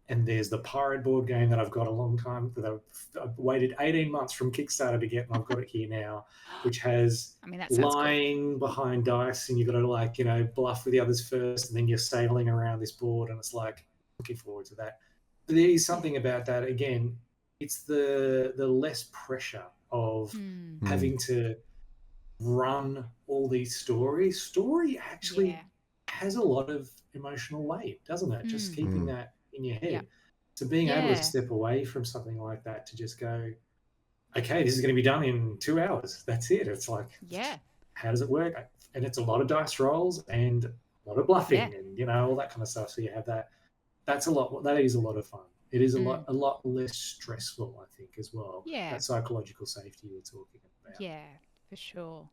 And there's the pirate board game that I've got a long time that I've waited 18 months from Kickstarter to get, and I've got it here now, which has lying behind dice, and you've got to, like, you know, bluff with the others first, and then you're sailing around this board, and it's like, looking forward to that. But there is something about that. Again, it's the less pressure of having to run all these stories. Story actually has a lot of emotional weight, doesn't it? Just keeping that in your head. So being able to step away from something like that to just go, okay, this is going to be done in 2 hours. That's it. It's like, how does it work? And it's a lot of dice rolls and a lot of bluffing and, you know, all that kind of stuff. So you have that. That is a lot of fun. It is a lot less stressful, I think, as well. Yeah. That psychological safety you're talking about. Yeah, for sure.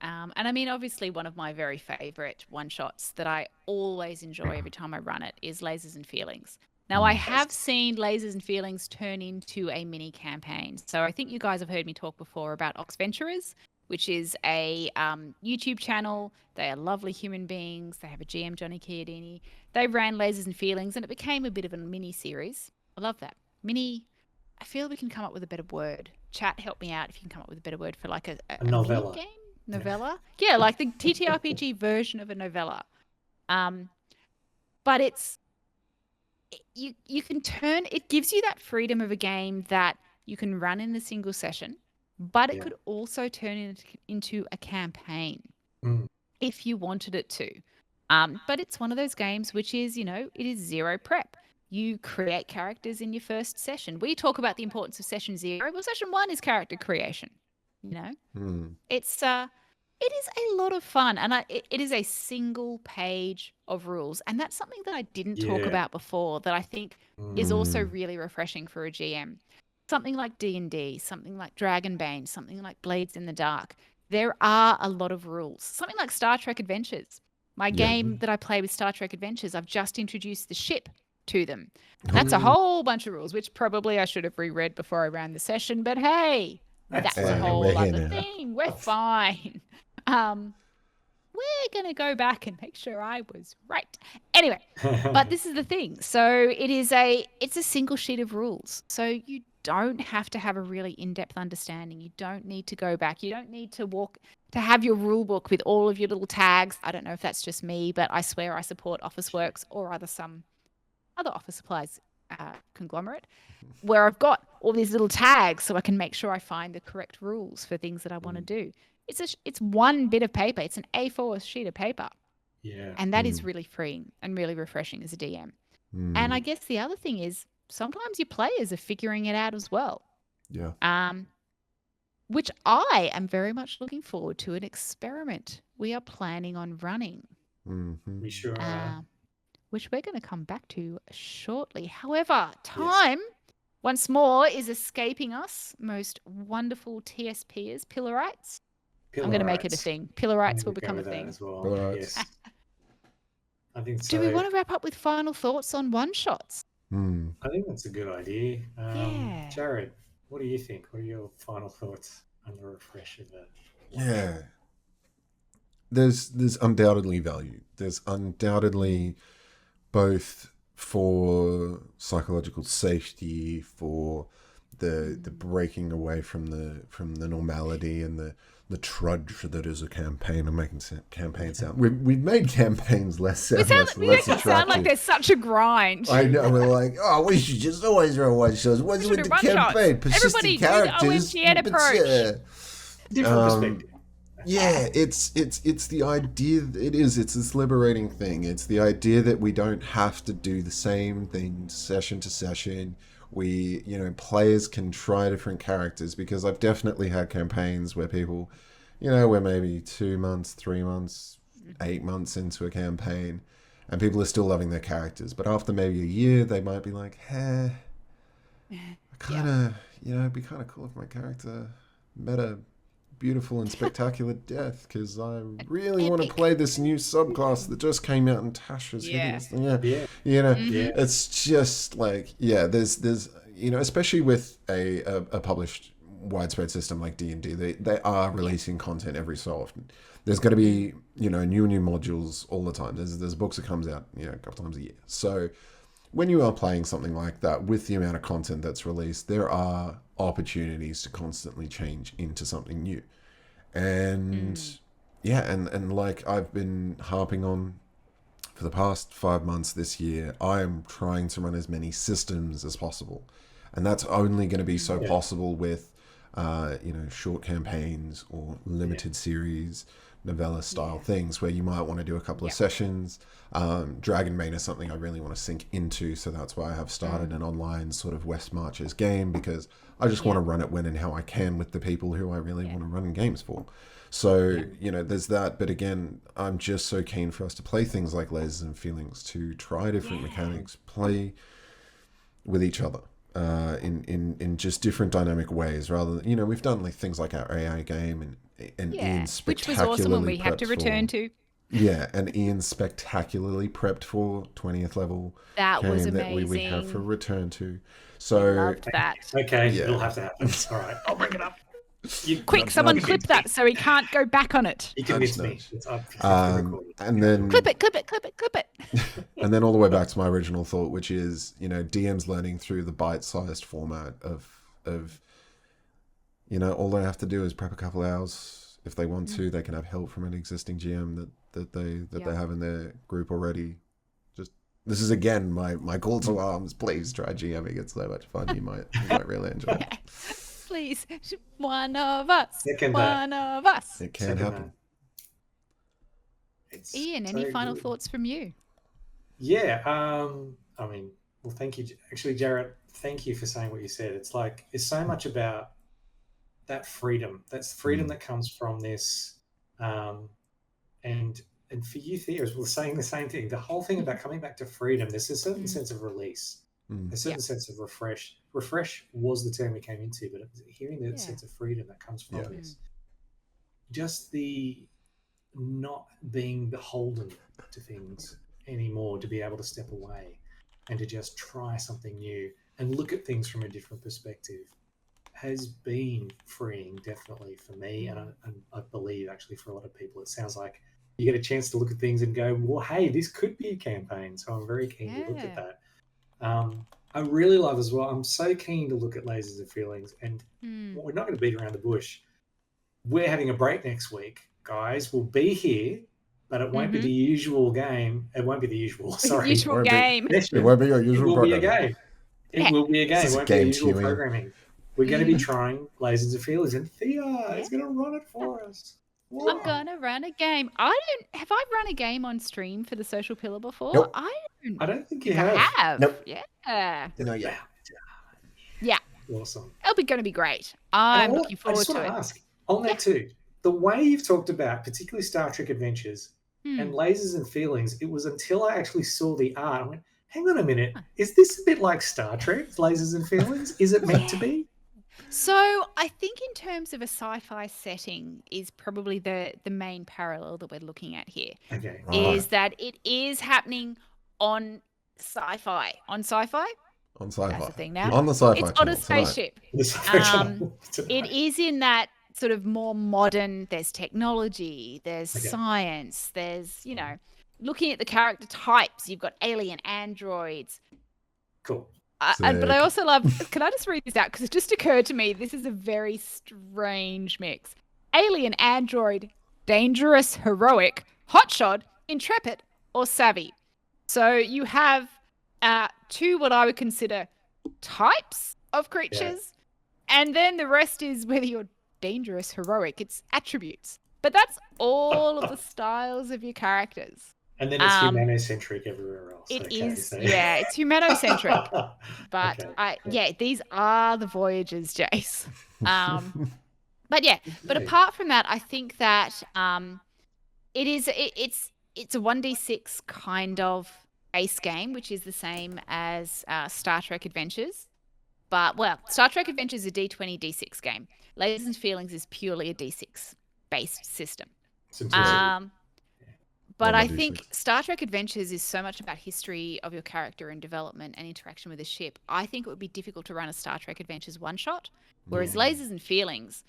And I mean, obviously, one of my very favorite one-shots that I always enjoy every time I run it is Lasers and Feelings. Now, I have seen Lasers and Feelings turn into a mini campaign. So I think you guys have heard me talk before about Ox Venturers. which is a YouTube channel. They are lovely human beings. They have a GM, Johnny Chiodini. They ran Lasers and Feelings, and it became a bit of a mini series. I love that mini. I feel we can come up with a better word. Chat, help me out if you can come up with a better word for like a novella. mini game. Novella, yeah, like the TTRPG version of a novella. But you can turn. It gives you that freedom of a game that you can run in a single session, but it could also turn into a campaign if you wanted it to. But it's one of those games which is, it is zero prep. You create characters in your first session. We talk about the importance of session 0. Well, session 1 is character creation. It's it is a lot of fun, and it is a single page of rules, and that's something that I didn't talk about before that I think is also really refreshing for a GM. Something like D&D, something like Dragonbane, something like Blades in the Dark. There are a lot of rules. Something like Star Trek Adventures. My game that I play with Star Trek Adventures, I've just introduced the ship to them. That's a whole bunch of rules, which probably I should have reread before I ran the session, but hey, that's a whole other thing. We're fine. We're going to go back and make sure I was right. Anyway, but this is the thing. So it's a single sheet of rules. So you don't have to have a really in-depth understanding. You don't need to go back. You don't need to have your rule book with all of your little tags. I don't know if that's just me, but I swear I support Officeworks or some other office supplies conglomerate where I've got all these little tags so I can make sure I find the correct rules for things that I want to do. It's one bit of paper. It's an A4 sheet of paper. Yeah. And that is really freeing and really refreshing as a DM. And I guess the other thing is sometimes your players are figuring it out as well. Yeah. Which I am very much looking forward to an experiment we are planning on running. We sure are. Which we're going to come back to shortly. However, time once more is escaping us. Most wonderful TSPers, Pillarites. I'm going to make it a thing. Pillarites will become a thing. As well. Yes. I think so. Do we want to wrap up with final thoughts on one-shots? I think that's a good idea. Jared, what do you think? What are your final thoughts on the refresh of that? Yeah. There's undoubtedly value. There's undoubtedly both for psychological safety, for the breaking away from the normality and the trudge that is a campaign. I'm making campaigns sound. We've made campaigns less attractive. Sound like there's such a grind. I know. We're like, we should just always run one shots. What's with the campaign? Persistent characters. Different perspective. Yeah, it's the idea. It's this liberating thing. It's the idea that we don't have to do the same thing session to session. We, players can try different characters, because I've definitely had campaigns where people, we're maybe 2 months, 3 months, 8 months into a campaign, and people are still loving their characters. But after maybe a year, they might be like, I kind of, it'd be kind of cool if my character met a beautiful and spectacular death, because I really want to play this new subclass that just came out in Tasha's Hideous. It's just like, there's especially with a published widespread system like D&D, they are releasing content every so often. There's going to be new modules all the time. There's books that comes out a couple times a year. So when you are playing something like that, with the amount of content that's released, there are opportunities to constantly change into something new. And and like I've been harping on for the past 5 months this year, I am trying to run as many systems as possible. And that's only going to be so possible with short campaigns or limited series novella style things, where you might want to do a couple of sessions. Dragonbane is something I really want to sink into, so that's why I have started an online sort of West Marches game, because I just want to run it when and how I can with the people who I really want to run games for. So, there's that. But again, I'm just so keen for us to play things like Lasers and Feelings, to try different mechanics, play with each other in just different dynamic ways, rather than, we've done like things like our AI game and Ian spectacularly, which was awesome when we had to return to. Yeah, and Ian spectacularly prepped for 20th level. That was amazing. That we have for return to. So loved that. Okay, it'll have to happen. All right, I'll bring it up. Quick, someone nudge. clip that so he can't go back on it. He convinced me. Nudge. It's up the recording. And then Clip it. and then all the way back to my original thought, which is, DMs learning through the bite-sized format of all they have to do is prep a couple hours. If they want to, they can have help from an existing GM that they have in their group already. Just this is again my call to arms. Please try GMing. It's so much fun. You might really enjoy it. Please, one of us. Second one of us. It can happen. Ian, any final thoughts from you? Yeah. Well, thank you. Actually, Jared, thank you for saying what you said. It's so much about that freedom. That's freedom that comes from this. And for you theorists, we're saying the same thing. The whole thing about coming back to freedom, there's a certain sense of release, a certain sense of refresh. Refresh was the term we came into, but hearing that sense of freedom that comes from this, just the not being beholden to things anymore, to be able to step away and to just try something new and look at things from a different perspective has been freeing, definitely for me, and I believe actually for a lot of people. It sounds like you get a chance to look at things and go, well, hey, this could be a campaign, so I'm very keen to look at that. I really love as well, I'm so keen to look at Lasers and Feelings, and we're not going to beat around the bush. We're having a break next week, guys. We'll be here, but it won't be the usual game. It won't be the usual. Sorry, usual game. It won't be your usual. It will be a game. It will be a game. It won't be the usual programming. We're going to be trying Lasers and Feelings, and Thea is going to run it for us. Whoa. I'm gonna run a game. Have I run a game on stream for the Social Pillar before? Nope. I don't think you I have. have. Nope. Yeah. No, yeah. Yeah. Awesome. It'll be going to be great. I'm looking forward I just to want it. to ask on that too. The way you've talked about, particularly Star Trek Adventures and Lasers and Feelings, it was until I actually saw the art. I went, hang on a minute. Is this a bit like Star Trek, Lasers and Feelings? Is it meant to be? So I think in terms of a sci-fi setting is probably the main parallel that we're looking at here. Okay. Is that it is happening on sci-fi. On sci-fi? On sci-fi. That's the thing now. On the sci-fi It's on a channel spaceship. Tonight. It is in that sort of more modern, there's technology, there's science, there's, looking at the character types, you've got alien androids. Cool. But I also love, can I just read this out? Because it just occurred to me, this is a very strange mix. Alien, android, dangerous, heroic, hotshot, intrepid, or savvy. So you have two what I would consider types of creatures. And then the rest is whether you're dangerous, heroic, it's attributes. But that's all of the styles of your characters. And then it's humanocentric everywhere else. It is, it's humanocentric. But these are the Voyagers, Jace. But apart from that, I think that it's a 1d6 kind of base game, which is the same as Star Trek Adventures. But, Star Trek Adventures is a D20, D6 game. Lasers and Feelings is purely a D6 based system. But I think Star Trek Adventures is so much about history of your character and development and interaction with the ship. I think it would be difficult to run a Star Trek Adventures one-shot. Whereas Lasers and Feelings,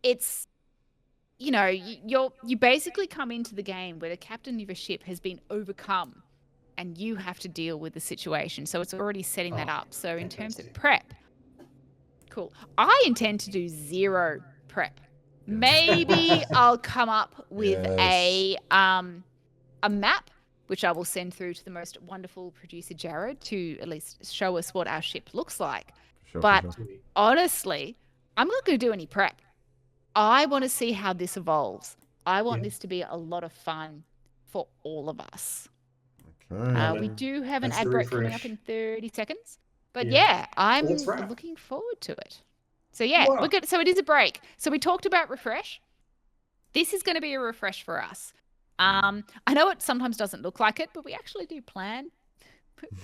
it's, you basically come into the game where the captain of your ship has been overcome and you have to deal with the situation. So it's already setting that up. So in terms of prep, cool. I intend to do 0 prep. Maybe I'll come up with a map, which I will send through to the most wonderful producer, Jared, to at least show us what our ship looks like. But honestly, I'm not going to do any prep. I want to see how this evolves. I want this to be a lot of fun for all of us. Okay. We do have an ad break coming up in 30 seconds. But I'm looking forward to it. So we're good. So it is a break. So we talked about refresh. This is going to be a refresh for us. I know it sometimes doesn't look like it, but we actually do plan.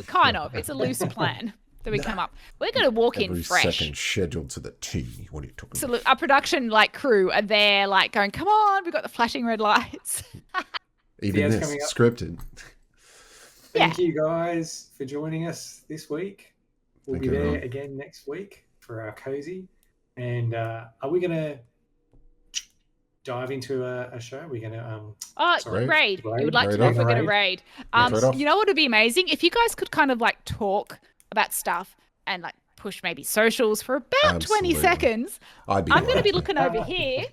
Kind of. It's a loose plan that we come up. We're going to walk in fresh. Every second scheduled to the T. What are you talking about? So look, our production crew are there going, come on, we've got the flashing red lights. Even this, scripted. Thank you guys for joining us this week. We'll be there again next week for our cozy. And are we going to dive into a show? Are we going to raid. You would like to know if we're going to raid. You know what would be amazing? If you guys could kind of like talk about stuff and like push maybe socials for about 20 seconds. I'm going to be looking over here.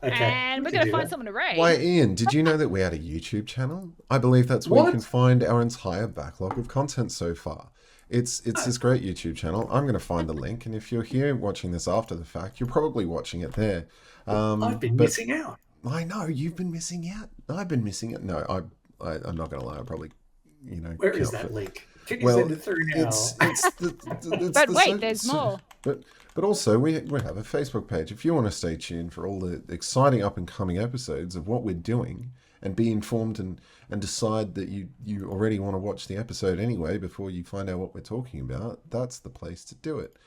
Okay. And we're going to find someone to raid. Why, Ian, did you know that we had a YouTube channel? I believe that's where you can find our entire backlog of content so far. It's this great YouTube channel. I'm going to find the link, and if you're here watching this after the fact, you're probably watching it there. I've been missing out. I know, you've been missing out. I've been missing out. No, I'm not going to lie. I probably, Where is that link? Can you send it through now? But wait, there's more. But also, we have a Facebook page. If you want to stay tuned for all the exciting up-and-coming episodes of what we're doing and be informed and decide that you already want to watch the episode anyway before you find out what we're talking about, that's the place to do it.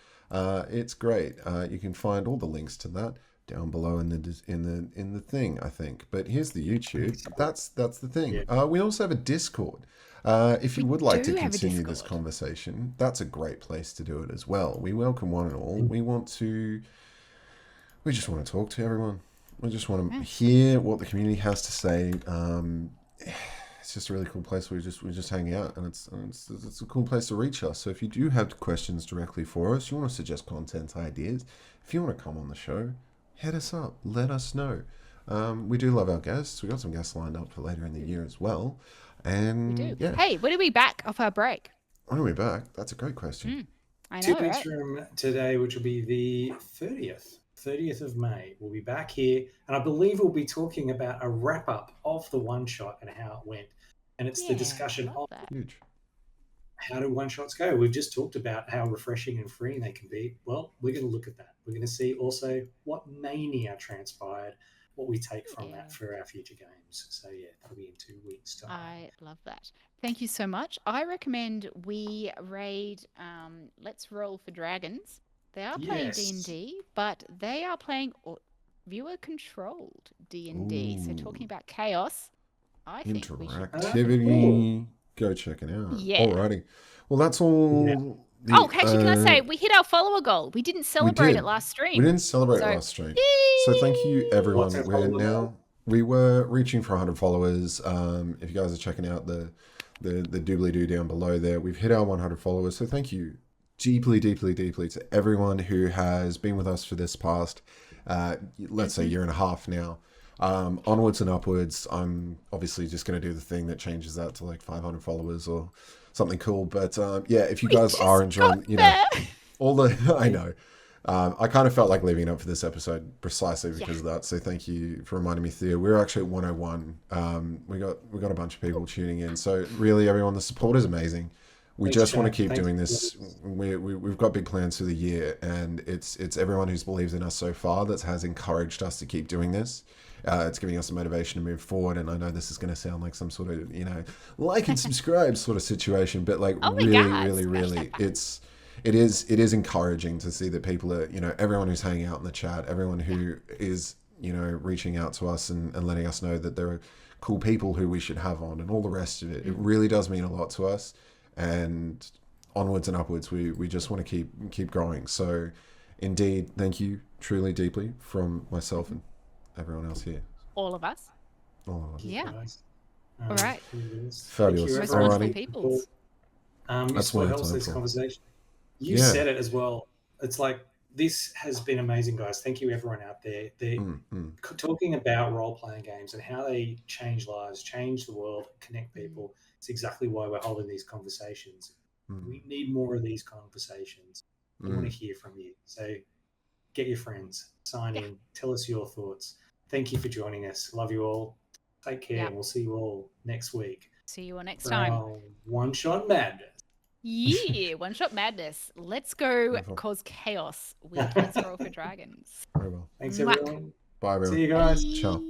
It's great. You can find all the links to that down below in the thing, I think. But here's the YouTube. That's the thing. Yeah. We also have a Discord. If you would like to continue this conversation, that's a great place to do it as well. We welcome one and all. We just want to talk to everyone. We just want to hear what the community has to say. It's just a really cool place where we just hang out, and it's a cool place to reach us. So if you do have questions directly for us, you want to suggest content ideas, if you want to come on the show, hit us up. Let us know. We do love our guests. We got some guests lined up for later in the year as well. And we do. Yeah. Hey, when are we back off our break? When are we back? That's a great question. I know, 2 weeks from today, which will be the 30th of May. We'll be back here, and I believe we'll be talking about a wrap-up of the one-shot and how it went. And it's the discussion of how do one-shots go? We've just talked about how refreshing and freeing they can be. Well, we're going to look at that. We're going to see also what mania transpired, what we take from that for our future games. So that'll be in 2 weeks' time. I love that. Thank you so much. I recommend we raid Let's Roll for Dragons. They are playing D&D, but they are playing viewer-controlled D&D. So talking about chaos, I think we should... Interactivity. Go check it out. Yeah. Alrighty. Well, that's all... actually, can I say, we hit our follower goal. We didn't celebrate it last stream. We didn't celebrate last stream. So thank you, everyone. We were reaching for 100 followers. If you guys are checking out the doobly-doo down below there, we've hit our 100 followers. So thank you deeply, deeply, deeply to everyone who has been with us for this past, let's say, year and a half now. Onwards and upwards. I'm obviously just going to do the thing that changes that to like 500 followers or something cool. But if you guys are enjoying, all the, I know. I kind of felt like leaving it up for this episode precisely because of that. So thank you for reminding me, Thea. We're actually at 101. We got a bunch of people tuning in. So really, everyone, the support is amazing. We just want to keep doing this. We've got big plans for the year, and it's everyone who's believed in us so far that has encouraged us to keep doing this. It's giving us the motivation to move forward, and I know this is going to sound like some sort of like and subscribe sort of situation, but like really, it is encouraging to see that people are everyone who's hanging out in the chat, everyone who is reaching out to us and letting us know that there are cool people who we should have on, and all the rest of it. It really does mean a lot to us. And onwards and upwards, we just want to keep growing. So, indeed, thank you truly, deeply from myself and everyone else here. All of us. Yeah. All right. Fabulous. Responsible people. That's what helps this conversation. You said it as well. It's like, this has been amazing, guys. Thank you, everyone out there. They're talking about role-playing games and how they change lives, change the world, connect people. It's exactly why we're holding these conversations. We need more of these conversations. We want to hear from you. So get your friends, sign in, tell us your thoughts. Thank you for joining us. Love you all. Take care. And we'll see you all next week. See you all next time. One-shot madness. Yeah, one-shot madness. Let's go cause chaos with Let's Roll for Dragons. Very well. Thanks, everyone. Bye, everyone. See you guys. Ciao.